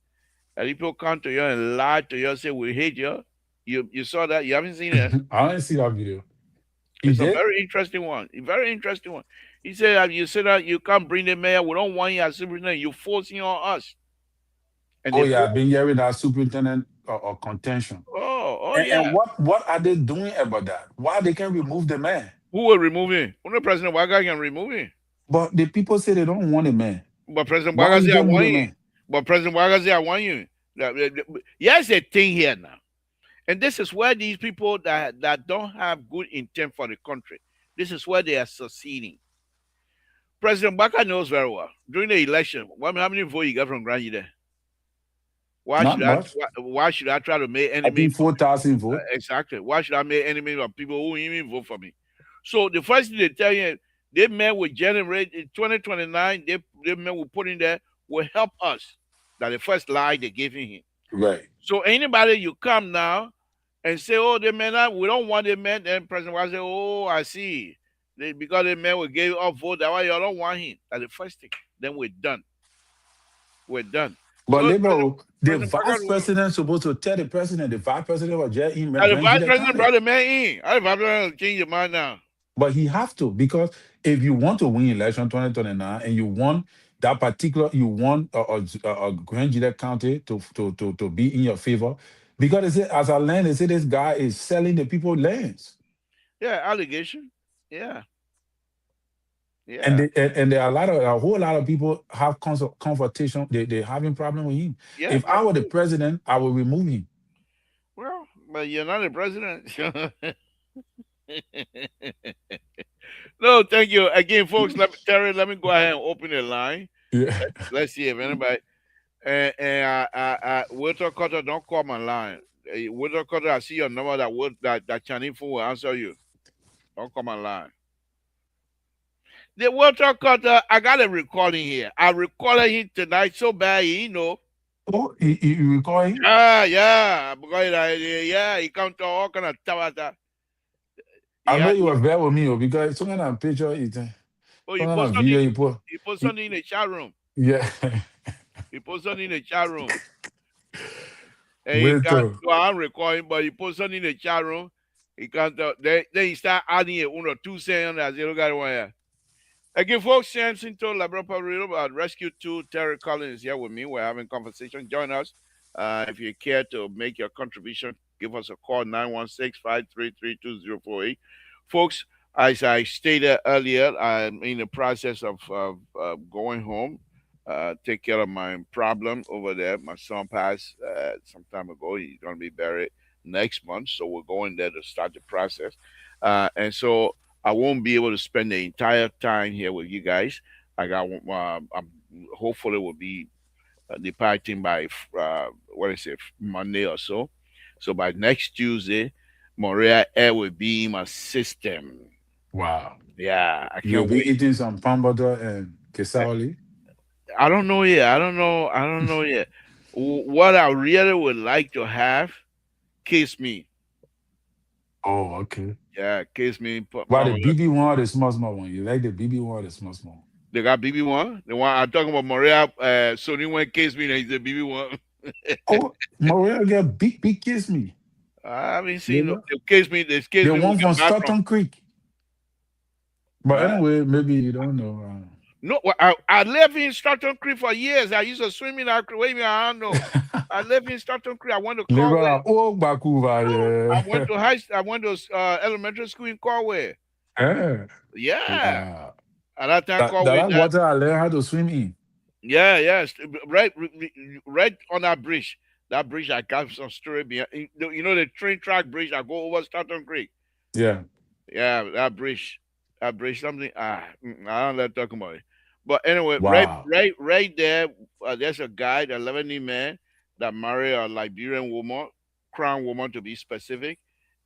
and people come to you and lie to you and say we hate you? You saw that? You haven't seen it? I didn't see that video. It's a very interesting one. A very interesting one. He said, you said that you can't bring the mayor. We don't want you as superintendent. You're forcing on us. And I've been hearing that superintendent or contention. And what are they doing about that? Why they can't remove the man? Who will remove him? Only President Waga can remove him. But the people say they don't want a man. But President Waga say I want you. But President Waga say I want you. Here's the thing here now. And this is where these people that don't have good intent for the country, this is where they are succeeding. President Baka knows very well. During the election, how many votes you got from Granny there? Why should I try to make enemy? I think 4,000 votes. Exactly. Why should I make enemy of people who even vote for me? So the first thing they tell you, they men will generate in 2029, they men will put in there will help us. That the first lie they gave him. Right. So anybody you come now and say, oh, the men, we don't want the men, then President will say, oh, I see. Because the men will give up vote, that's why you don't want him. That's the first thing. Then we're done. We're done. But so, the vice president is supposed to tell the president, the vice president was just in. The vice president brought the man in. The vice president will change your mind now. But he have to, because if you want to win election 2029 and you want that particular, you want a Grand Juliet County to be in your favor, because they say, as a land, they say this guy is selling the people lands. Yeah, allegation. Yeah. Yeah. And there are a whole lot of people have confrontation. They're having problem with him. Yeah, if I were the president, I would remove him. Well, but you're not the president. No, thank you again, folks. Terry, let me go ahead and open the line. Yeah. Let's see if anybody. Walter Cutter, don't call my line. Walter Cutter, I see your number. That Chinese phone will answer you. Don't call my line. The Walter Cutter, I got a recording here. I recorded him tonight so bad, you know. Oh, you recall him? Yeah, because he come to all kind of stuff. I know you were there with me because some kind of picture is. Oh, you post something. You post something in the chat room. Yeah. You post something in the chat room. And he can't. So I'm recording, but you post something in the chat room. He can't. Then he start adding a 1 or 2 cents. I say, look at one here. Again, folks, Samson told Labrador Public Radio about Rescue 2. Terry Collins is here with me. We're having conversation. Join us. If you care to make your contribution, give us a call 916-533-2048. Folks, as I stated earlier, I'm in the process of going home. Take care of my problem over there. My son passed some time ago. He's going to be buried next month. So we're going there to start the process. And so I won't be able to spend the entire time here with you guys. I'm hopefully will be departing by Monday or so. So by next Tuesday, Montreal Air will be in my system. Wow. Yeah, I You'll can't be wait. eating some palm butter and quesadilla. I don't know yet. I don't know. I don't know yet. What I really would like to have, kiss me. Oh, okay. Yeah, kiss me. Why the BB one or the small one? You like the BB one or the small? They got BB one. The one I'm talking about, Montreal. Sony one kiss me. And he's the BB one. Oh, Maria get big kiss me. I haven't seen Yeah. no. They kiss me. They kiss The me with one the from bathroom. Stockton Creek. But Uh, anyway, maybe you don't know. No, I lived in Stockton Creek for years. I used to swim in that creek. Wait a minute, I don't know. I lived in Stockton Creek. I went to Corway. Liberal, oh, Bakuva, I went yeah. to I went to elementary school in Corway. Eh, Yeah, wow. at that time Corway. That water I learned how to swim in. Yeah, yes, right on that bridge. That bridge, I got some story behind. You know the train track bridge that go over Stockton Creek. Yeah. Yeah, that bridge, something. I don't like talking about it. But anyway, Wow. right there. There's a guy, the Lebanese man, that married a Liberian woman, crown woman to be specific,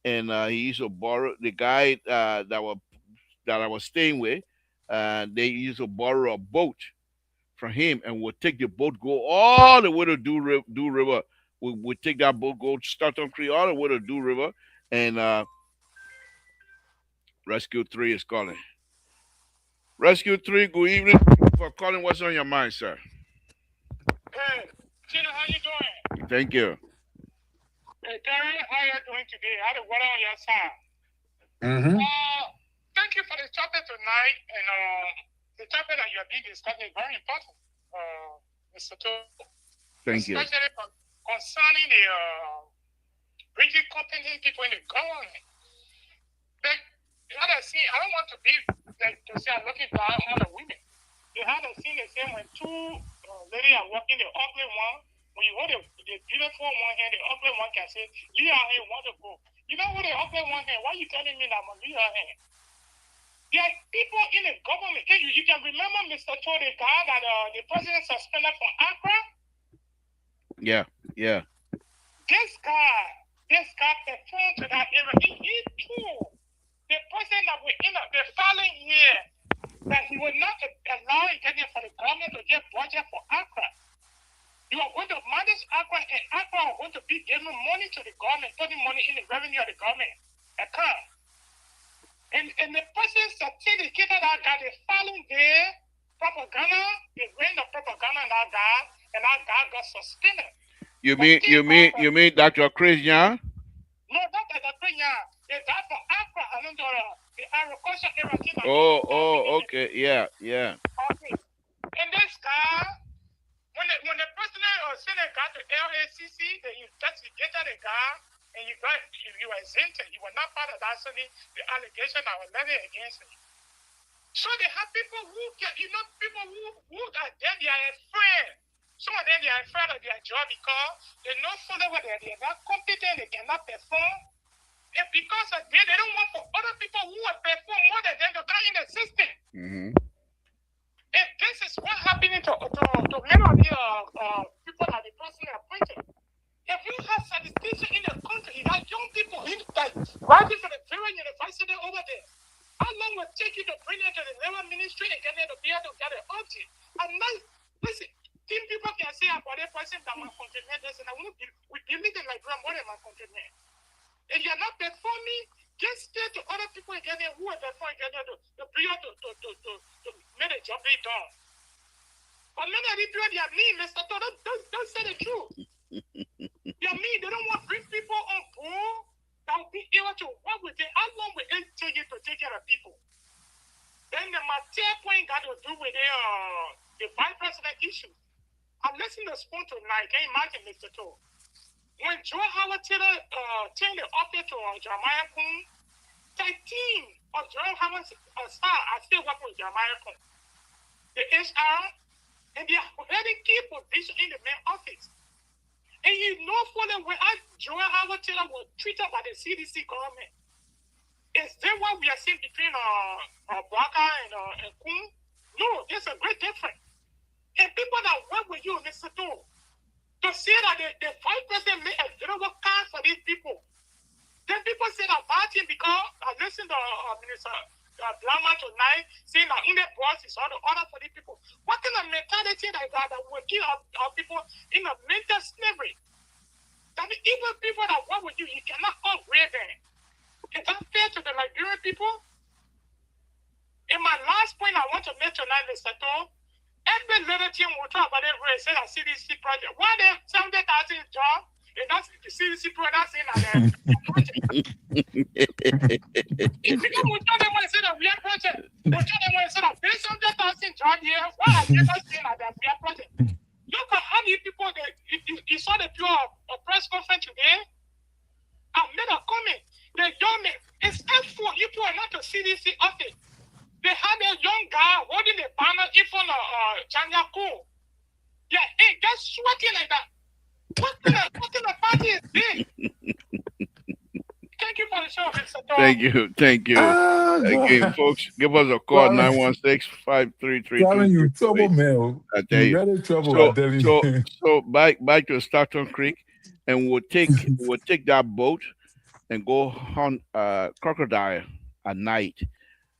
and he used to borrow the guy that I was staying with. They used to borrow a boat from him, and would take the boat, go all the way to Do River. We would take that boat, go Stockton Creek, all the way to Do River, and Rescue 3 is calling. Rescue 3, good evening. For calling, what's on your mind, sir? Hey, Tina, how you doing? Thank you. Hey, Terry, how you doing today? How the weather on your side? Mm-hmm. Thank you for the topic tonight, and the topic that you are being discussing is very important, Mr. Togo. Thank you. Especially concerning the bringing competent people in the government. But what I see, I don't want to be like to say I'm looking down on the women. You have a scene the same when two ladies are walking, the ugly one. When you hold the beautiful one hand, the ugly one can say, "Leave her hand, want to go." You know what the ugly one hand? Why are you telling me that I'm gonna leave her hand? There are people in the government. You can remember Mr. Cho, the guy that the president suspended from Accra? Yeah. This guy performed to that era. He told the person that we're in the following year that he would not allow it for the government to get budget for Accra. You are going to manage Accra, and Accra are going to be giving money to the government, putting money in the revenue of the government account. And the person certificated that guy the following day, propaganda, the rain of propaganda on that guy, and that guy got suspended. You mean Dr. Chris Young? No, not Dr. Kenya. The guy from Accra, I mean the agriculture area. Oh, okay, yeah. Okay. And this guy, when the president sent a guy to LACC, they investigated the guy, and you were exempted. You were not part of that, so the allegation that was levied against him. So they have people who people who are there, they are afraid. Some of them, they are afraid of their job because they know fully well they are not competent, they cannot perform. And because of that, they don't want for other people who will perform more than them to come in the system. Mm-hmm. And this is what happening to many of the people that the president appointed. If you have sanitation in the country, that young people like graduating from the very university over there, how long will it take you to bring them to the labor ministry and get them to be able to get an object? And now, listen, some people can say about a person that my countrymen does, and we believe in Liberia more than my countrymen. If you're not performing, just stay to other people and get them who are performing, get them to bring you to make the job be done. But many of the people, they are mean, Mr. Todd, don't say the truth. They are mean, they don't want to bring people on board that will be able to work with them. How long will it take you to take care of people? Then the material point got to do with the vice president issue. listening to Spoon tonight. Can you imagine, Mr. Toe? When Joe Howard Taylor changed the office to Jeremiah Kuhn, 13 of Joe Howard's staff are still working with Jeremiah Kuhn. The HR, and they are holding key position in the main office. And you know fully well how Joe Howard Taylor was treated by the CDC government. Is that what we are seeing between Baka and Kuhn? No, there's a great difference. And people that work with you, Mr. Toe, to say that the 5% made a general card for these people. Then people say that bad thing because I listened to Minister Blama tonight saying that in the boss is all the order for these people. What kind of mentality like that will keep our people in a mental slavery? That means even people that work with you, you cannot upgrade them. Is that fair to the Liberian people? In my last point I want to make tonight, Mr. Toe, every little thing we'll talk about it, we say that CDC project. Why they 70,000 jobs? And that's the CDC project saying that project. Because we tell them when they say that we are project. We tell them when they say that there's 70,000 jobs here. Why are they not saying that we are project? Look at how many people you saw the pure press conference today. I made a comment. The young men, it's helpful. You people are not the CDC office. They had a young guy holding a banner in front of Chanyaku. Yeah, hey, just sweating like that. What kind of party is this? Thank you for the show, Mr. Tom. Thank you. Again, folks, give us a call, 916-533-2238. You in trouble, man. I tell you. You're in trouble. So back to Stockton Creek, and we'll take that boat and go hunt crocodile at night.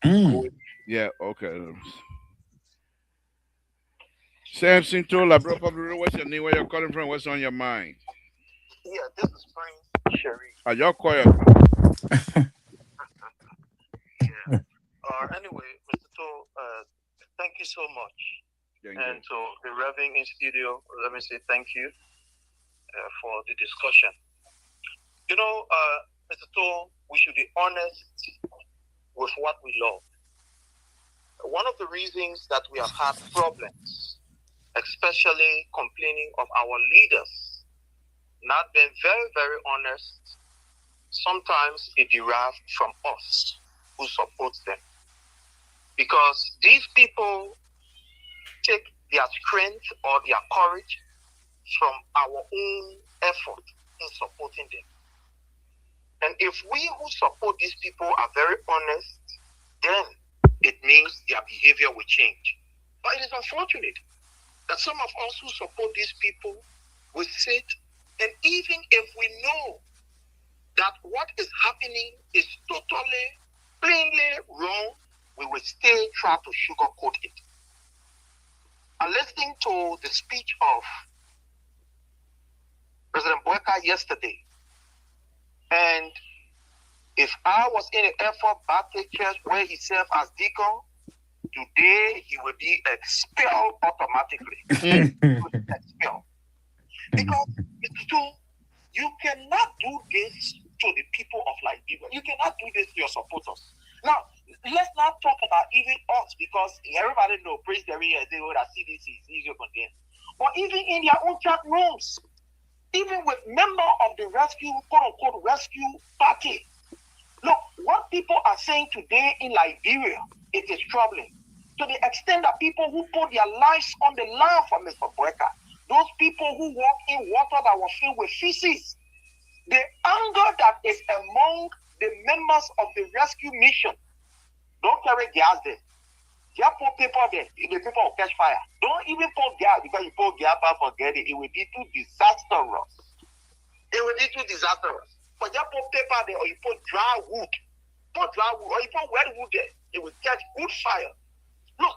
Yeah, okay. Samson told Labrador Public Radio, what's your name? Where you're calling from? What's on your mind? Yeah, this is Prince Sherry. Are y'all quiet? Yeah. Anyway, Mr. To, thank you so much. And to the Reverend in studio, let me say thank you for the discussion. You know, Mr. To, we should be honest with what we love. One of the reasons that we have had problems, especially complaining of our leaders, not being very, very honest, sometimes it derives from us who support them. Because these people take their strength or their courage from our own effort in supporting them. And if we who support these people are very honest, then it means their behavior will change. But it is unfortunate that some of us who support these people will sit, and even if we know that what is happening is totally, plainly wrong, we will still try to sugarcoat it. I listened to the speech of President Boyka yesterday, and if I was in the Air Force Baptist Church where he served as deacon, today he will be expelled automatically. Expelled. Because you cannot do this to the people of Liberia. You cannot do this to your supporters. Now, let's not talk about even us, because everybody knows praise the real they will CDC is easier for them. But even in their own chat rooms, even with members of the rescue, quote-unquote, rescue party, look, what people are saying today in Liberia, it is troubling. To the extent that people who put their lives on the line for Mr. Boyka, those people who walk in water that was filled with feces, the anger that is among the members of the rescue mission, don't carry gas there. Just put paper there, the paper will catch fire. Don't even put gas, because you put gas and forget it, it will be too disastrous. It will be too disastrous. But just put paper there, or you put dry wood, or you put wet wood there, it will catch good fire. Look,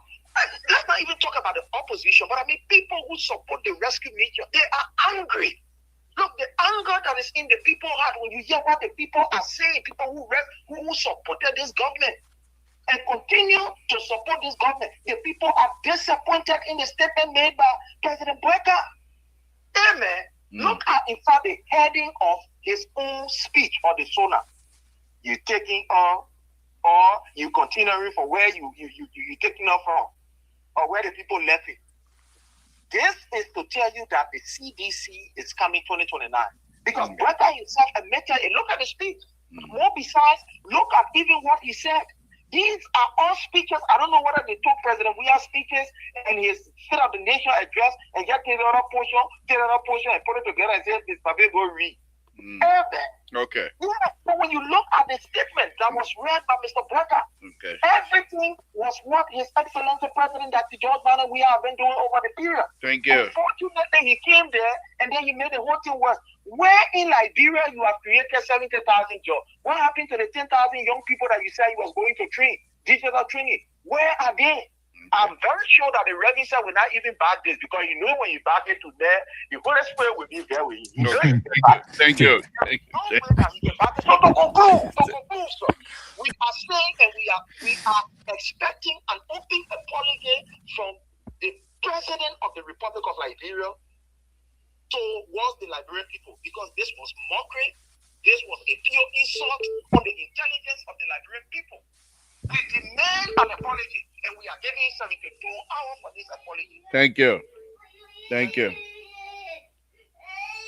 let's not even talk about the opposition, but I mean people who support the rescue mission, they are angry. Look, the anger that is in the people's heart when you hear what the people are saying, people who supported this government and continue to support this government, the people are disappointed in the statement made by President Boyka. Amen. Look at, in fact, the heading of his own speech or the sonar. You taking off, or you continuing from where you taking off from, or where the people left it. This is to tell you that the CDC is coming 2029. Because Brother himself admitted it. Look at the speech. More besides, look at even what he said. These are all speeches. I don't know whether they told President we are speeches and his State of the Nation address and just take another portion, and put it together and say, this Babe go read. Okay. Yeah, but when you look at the statement that was read by Mr. Brecker, everything was what His Excellency President Dr. George Biden we have been doing over the period. Thank you. Unfortunately, he came there and then he made the whole thing worse. Where in Liberia you have created 70,000 jobs? What happened to the 10,000 young people that you said you was going to train, digital training? Where are they? I'm very sure that the register will not even back this because you know when you back it to there, the Holy Spirit will be there with you. Thank you. So to conclude, we are saying and we are expecting an open apology from the President of the Republic of Liberia towards the Liberian people because this was mockery, this was a pure insult on the intelligence of the Liberian people. We demand an apology, and we are giving 72 hours for this apology. Thank you. Thank you.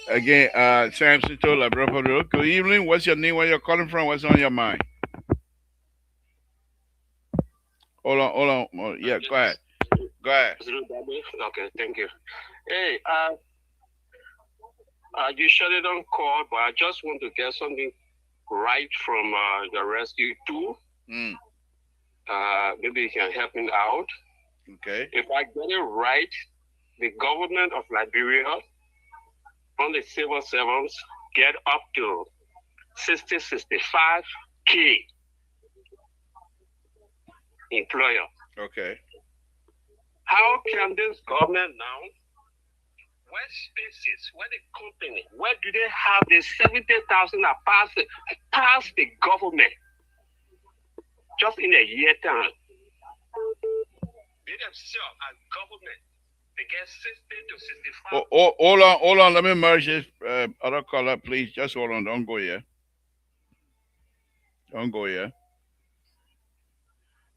Again, Samson told Labrador, good evening. What's your name? Where you're calling from? What's on your mind? Hold on. Yeah, go ahead. Okay, thank you. Hey, you shut it on call, but I just want to get something right from the rescue too. Maybe you can help me out. Okay. If I get it right, the government of Liberia on the civil servants get up to 65K employer. Okay. How can this government now, where spaces, where the company, where do they have the 70,000 that pass the government? Just in a year time, they themselves as government, they get 60 to 65. Hold on. Let me merge this other caller, please. Just hold on. Don't go here.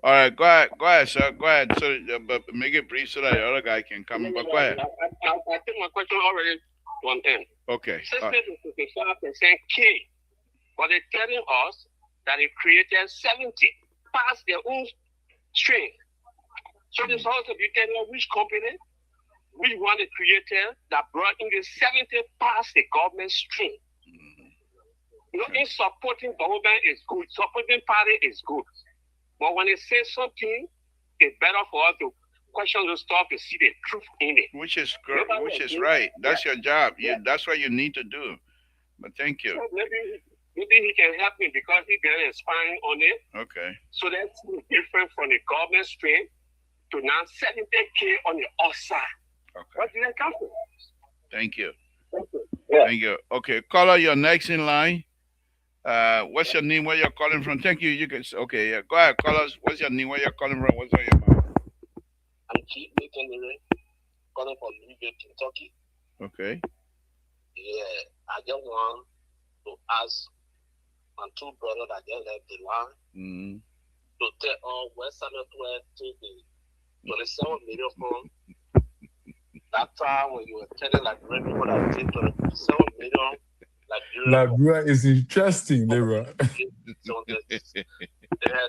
All right, go ahead, sir. Go ahead. So, but make it brief so that the other guy can come. But go ahead. I think my question already one end. Okay. 60 to 65% K, but they're telling us that they created 70. Pass their own string. So this also be telling us which company, which one the creator that brought in the 70 past the government string. Looking supporting government is good, supporting party is good. But when they say something, it's better for us to question the stuff to see the truth in it. Which is right. That's your job. That's what you need to do. But thank you. So maybe he can help me because he been inspiring on it. Okay. So that's different from the government stream to now 70K on the other side. Okay. What did that come from? Thank you. Yeah. Thank you. Okay, caller, you're next in line. What's your name? Where you're calling from? Thank you. You can. Okay, yeah. Go ahead, call us. What's your name? Where you're calling from? What's on your mind? I'm Chief Nathan calling from Louisville, Kentucky. Okay. Yeah, I just want to ask my two brothers that just left the line to tell where Samuel take the 27 million from. That time when you were telling like people that take 27 million. Labrador is interesting, Leroy. They had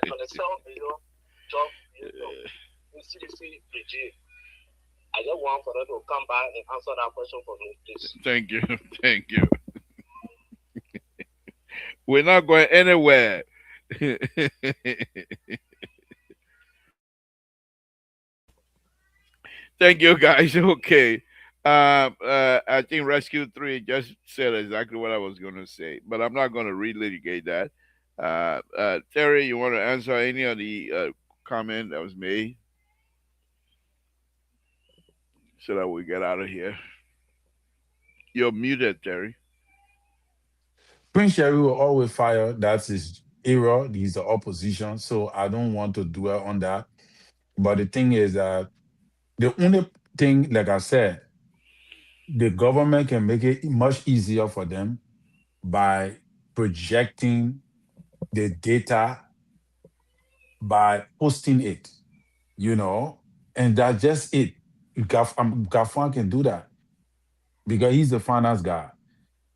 27 million job in CDC regime. I just want for them to come back and answer that question for me, please. Thank you. Thank you. We're not going anywhere. Thank you, guys. Okay. I think Rescue 3 just said exactly what I was going to say, but I'm not going to relitigate that. Terry, you want to answer any of the comment that was made so that we get out of here? You're muted, Terry. Prince Sherry will always fire. That's his era. He's the opposition, so I don't want to dwell on that. But the thing is that the only thing, like I said, the government can make it much easier for them by projecting the data, by posting it, and that's just it. Gafan can do that because he's the finance guy.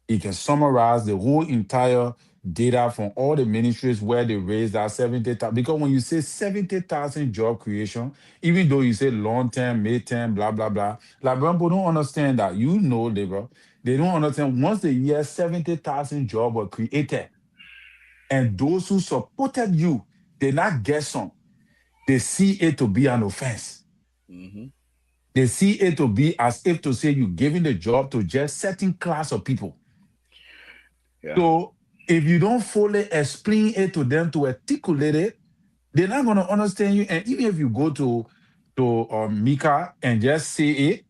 He can summarize the whole entire data from all the ministries where they raised that 70,000. Because when you say 70,000 job creation, even though you say long term, mid term, blah, blah, blah, like people don't understand that. You know, labor, they don't understand once the year 70,000 jobs were created, and those who supported you did not get some, they see it to be an offense. Mm-hmm. They see it to be as if to say you're giving the job to just certain class of people. Yeah. So if you don't fully explain it to them to articulate it, they're not gonna understand you. And even if you go to Mika and just say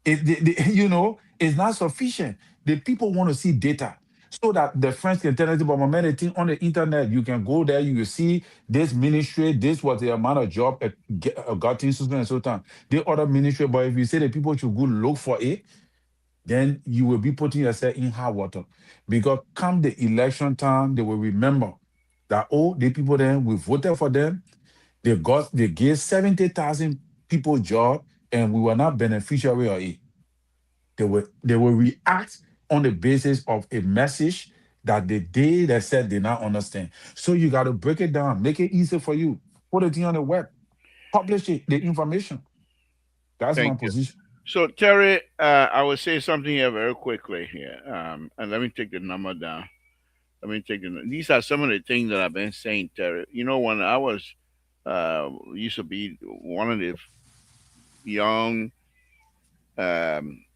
it's not sufficient. The people want to see data so that the friends can tell us about my man, thing on the internet. You can go there, you will see this ministry, this was the amount of job got in so and so time. The other ministry, but if you say the people should go look for it, then you will be putting yourself in hot water. Because come the election time, they will remember that, the people then, we voted for them, they gave 70,000 people job, and we were not beneficiary of it. They will react on the basis of a message that they said they not understand. So you got to break it down, make it easy for you. Put it on the web, publish it, the information. That's my Thank you. position. So Terry, I will say something here very quickly here, and let me take the number down. These are some of the things that I've been saying, Terry. You know, when I was used to be one of the young,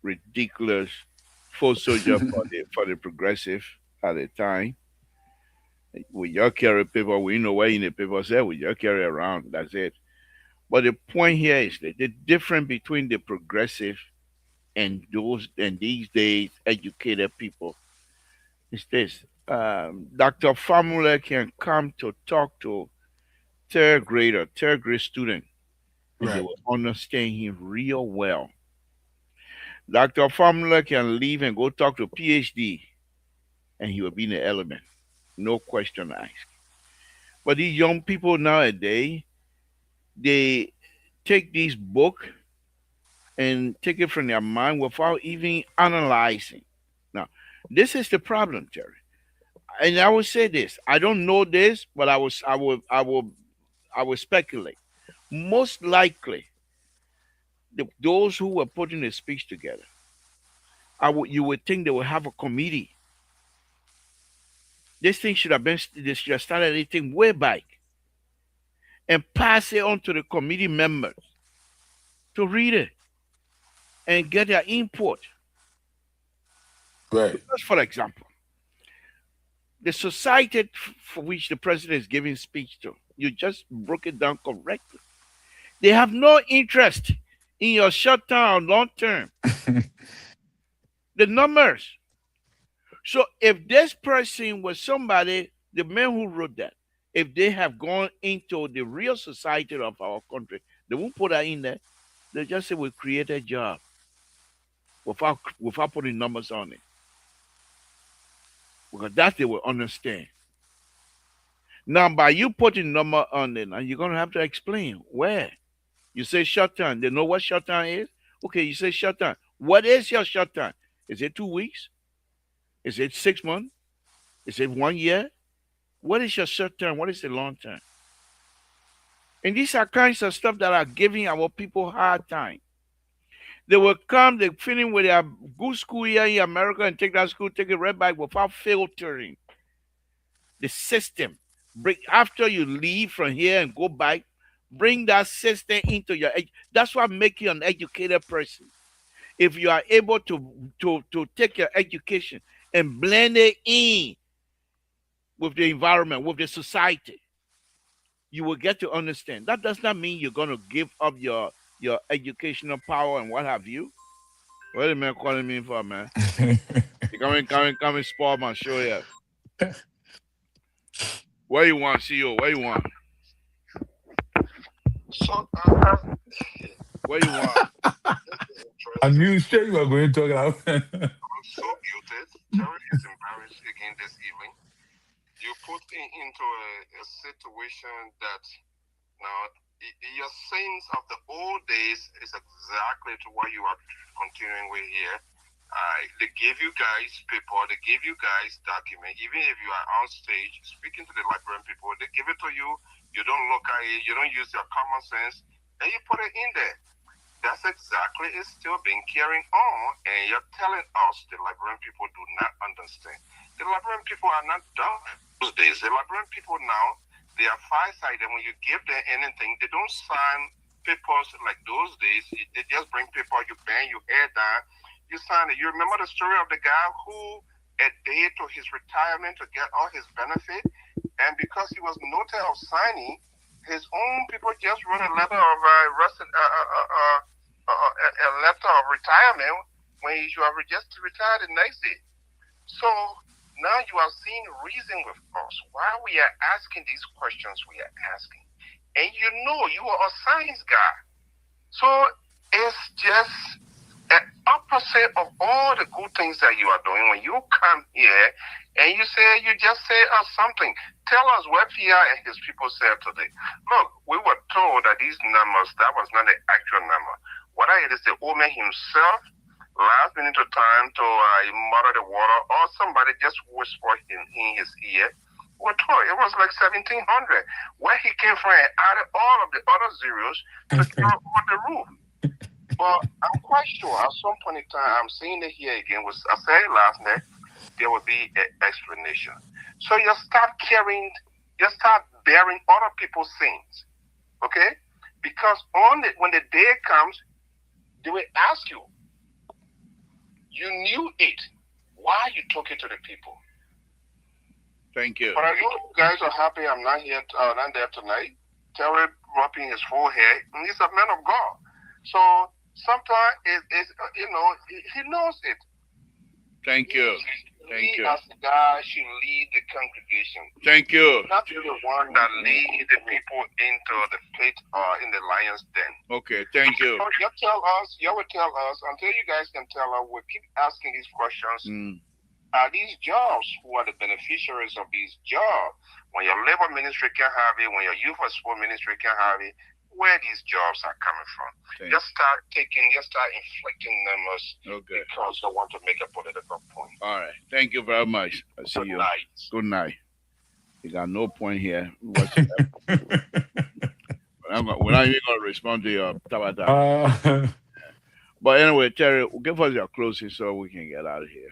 ridiculous full soldier for the progressive at the time. We just carry paper. We know where in the paper say we just carry around. That's it. But the point here is that the difference between the progressive and these days educated people is this. Dr. Formula can come to talk to third grade student, and they Right. will understand him real well. Dr. Formula can leave and go talk to PhD, and he will be in the element. No question asked. But these young people nowadays, they take this book and take it from their mind without even analyzing. Now, this is the problem, Terry. And I will say this: I don't know this, but I will speculate. Most likely, those who were putting the speech together, you would think they would have a committee. This thing should have been they should have started anything way back and pass it on to the committee members to read it and get their input. Right. Because, for example, the society for which the president is giving speech to, you just broke it down correctly. They have no interest in your short term or long term. The numbers. So if this person was somebody, the man who wrote that, if they have gone into the real society of our country, they won't put that in there. They just say we create a job without putting numbers on it. Because that they will understand. Now, by you putting number on it, now you're gonna have to explain where. You say short term. They know what short term is. Okay, you say short term. What is your short term? Is it 2 weeks? Is it 6 months? Is it 1 year? What is your short term? What is the long term? And these are kinds of stuff that are giving our people hard time. They will come, they finish with their good school year in America and take that school, take it right back without filtering the system. After you leave from here and go back, bring that system into your. That's what makes you an educated person. If you are able to take your education and blend it in with the environment, with the society, you will get to understand. That does not mean you're going to give up your educational power and what have you. What the man calling me for, man? You come and spoil my show here. Where you want, CEO? Where you want? So, Where you want? I knew straight you were going to talk about. I'm so guilted. Terry is embarrassed again this evening. You put into a situation that now your sins of the old days is exactly to what you are continuing with here. They give you guys paper, they give you guys document. Even if you are on stage speaking to the Liberian people, they give it to you. You don't look at it, you don't use your common sense, and you put it in there. That's exactly it's still being carrying on, and you're telling us the Liberian people do not understand. The Liberian people are not dumb those days. The Liberian people now, they are farsighted. When you give them anything, they don't sign papers like those days. They just bring paper, you bang your head down, you sign it. You remember the story of the guy who a day to his retirement to get all his benefit, and because he was noted of signing, his own people just wrote a letter of a letter of retirement when you are just retired the next day. So now you are seeing reason with us why we are asking these questions we are asking. And you know you are a science guy. So it's just an opposite of all the good things that you are doing. When you come here and you just say us something, tell us what Pierre and his people said today. Look, we were told that these numbers, that was not the actual number. Whether it is the woman himself, last minute of time to muddy the water, or somebody just whispered in his ear, we're told it was like 1,700. Where he came from and added all of the other zeros to throw on the roof. But I'm quite sure at some point in time, I'm saying it here again, was I said it last night, there will be an explanation. So you start bearing other people's sins, okay? Because when the day comes, they will ask you, you knew it, why you took it to the people? Thank you. But I know you guys are happy I'm not here, not there tonight. Terry rubbing his forehead, and he's a man of God. So sometimes he knows it. Thank you. Thank you. As the guy should lead the congregation. Thank you. Not be the one that lead the people into the pit or in the lion's den. Okay, thank you. So you will tell us, until you guys can tell us, we'll keep asking these questions. Are these jobs, who are the beneficiaries of these jobs? When your labor ministry can have it, when your youth and sport ministry can have it, where these jobs are coming from. Okay. Just start inflicting numbers, okay, because I want to make a political point. All right. Thank you very much. I see you. Night. Good night. You got no point here whatsoever. We're not even going to respond to your tabata. But anyway, Terry, give us your closing so we can get out of here.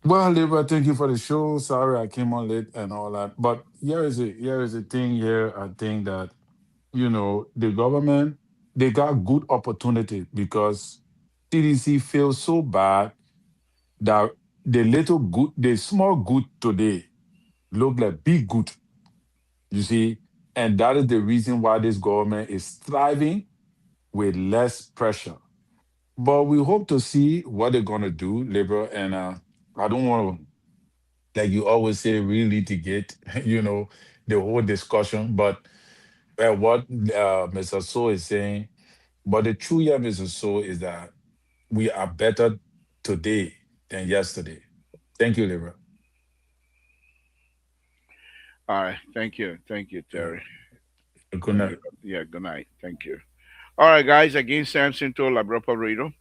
Well, Libra, thank you for the show. Sorry I came on late and all that. But here is a thing here. I think that, the government, they got good opportunity because CDC feels so bad that the small good today look like big good. You see? And that is the reason why this government is thriving with less pressure. But we hope to see what they're going to do, Libra. And I don't want to, like you always say, really litigate, the whole discussion. But what Mr. So is saying, but the truth here, Mr. So, is that we are better today than yesterday. Thank you, Libra. All right. Thank you. Thank you, Terry. Good night. Yeah, good night. Thank you. All right, guys. Again, Samson to La Bropa Rito.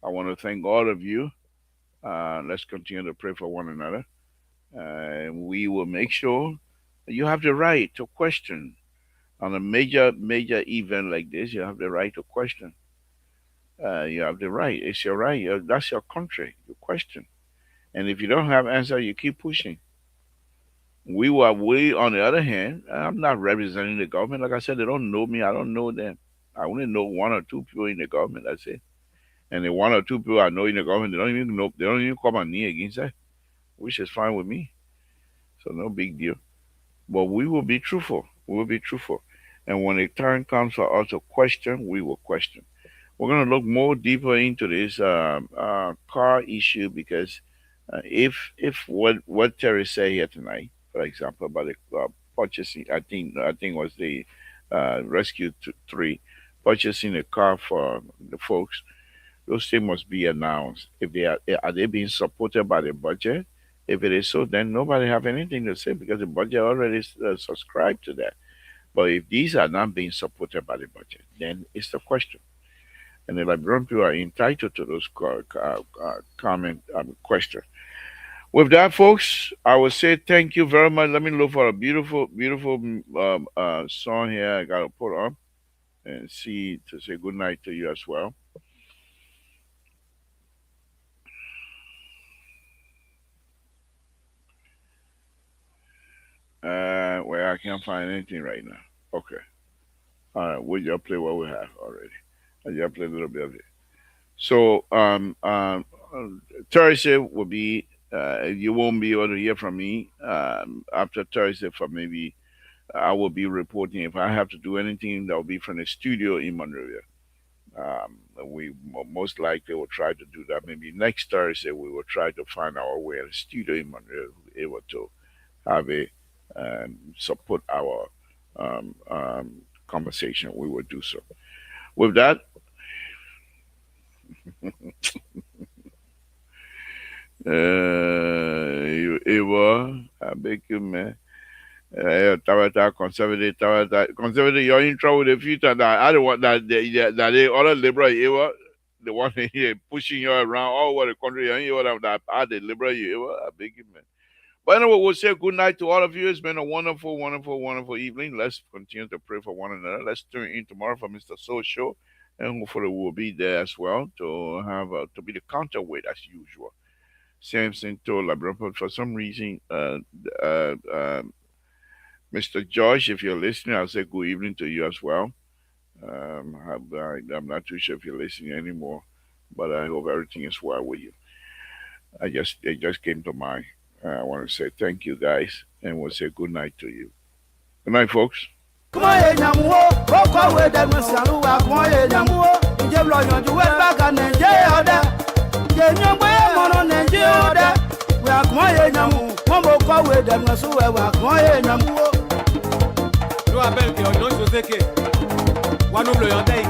I want to thank all of you. Let's continue to pray for one another. We will make sure you have the right to question. On a major event like this, you have the right to question. You have the right. It's your right. That's your country. You question. And if you don't have answer, you keep pushing. We, on the other hand, I'm not representing the government. Like I said, they don't know me. I don't know them. I only know one or two people in the government. That's it. And the one or two people I know in the government, they don't even know. They don't even come on me against that, which is fine with me. So no big deal. But we will be truthful. We will be truthful. And when the time comes for us to question, we will question. We're going to look more deeper into this car issue because if what Terry said here tonight, for example, about the purchasing, I think was the Rescue 3 purchasing a car for the folks, those things must be announced. If they are they being supported by the budget? If it is so, then nobody have anything to say because the budget already subscribed to that. But if these are not being supported by the budget, then it's the question. And the Liberian people are entitled to those comment questions. With that, folks, I will say thank you very much. Let me look for a beautiful, beautiful song here. I gotta put on and see to say good night to you as well. Well, I can't find anything right now. Okay. All right, we'll just play what we have already. I just play a little bit of it. So, Thursday will be, you won't be able to hear from me after Thursday for maybe, I will be reporting if I have to do anything that will be from the studio in Monrovia. We most likely will try to do that. Maybe next Thursday we will try to find our way in the studio in Monrovia, able to have a support our conversation. We will do so. With that, Eva, I beg you, man. Conservative, you're in trouble with the future. That I don't want that the other liberal, Eva, the one here pushing you around all over the country. You know that are the liberal, Eva. I beg you, man. But anyway, we'll say good night to all of you. It's been a wonderful, wonderful, wonderful evening. Let's continue to pray for one another. Let's tune in tomorrow for Mr. Soul Show, and hopefully we'll be there as well to have to be the counterweight as usual. Samson told Labrador for some reason, Mr. Josh, if you're listening, I'll say good evening to you as well. I'm not too sure if you're listening anymore, but I hope everything is well with you. It just came to mind. I want to say thank you guys, and we'll say good night to you. Good night, folks. Nous appelle que non José que Wanou le yandei.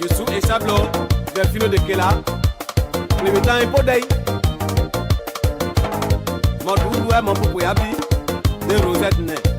Yusu et Sablo, Delphino de Kela. Le mitan est podei. Mon doudou est mon popo yabi. De Rosette ne.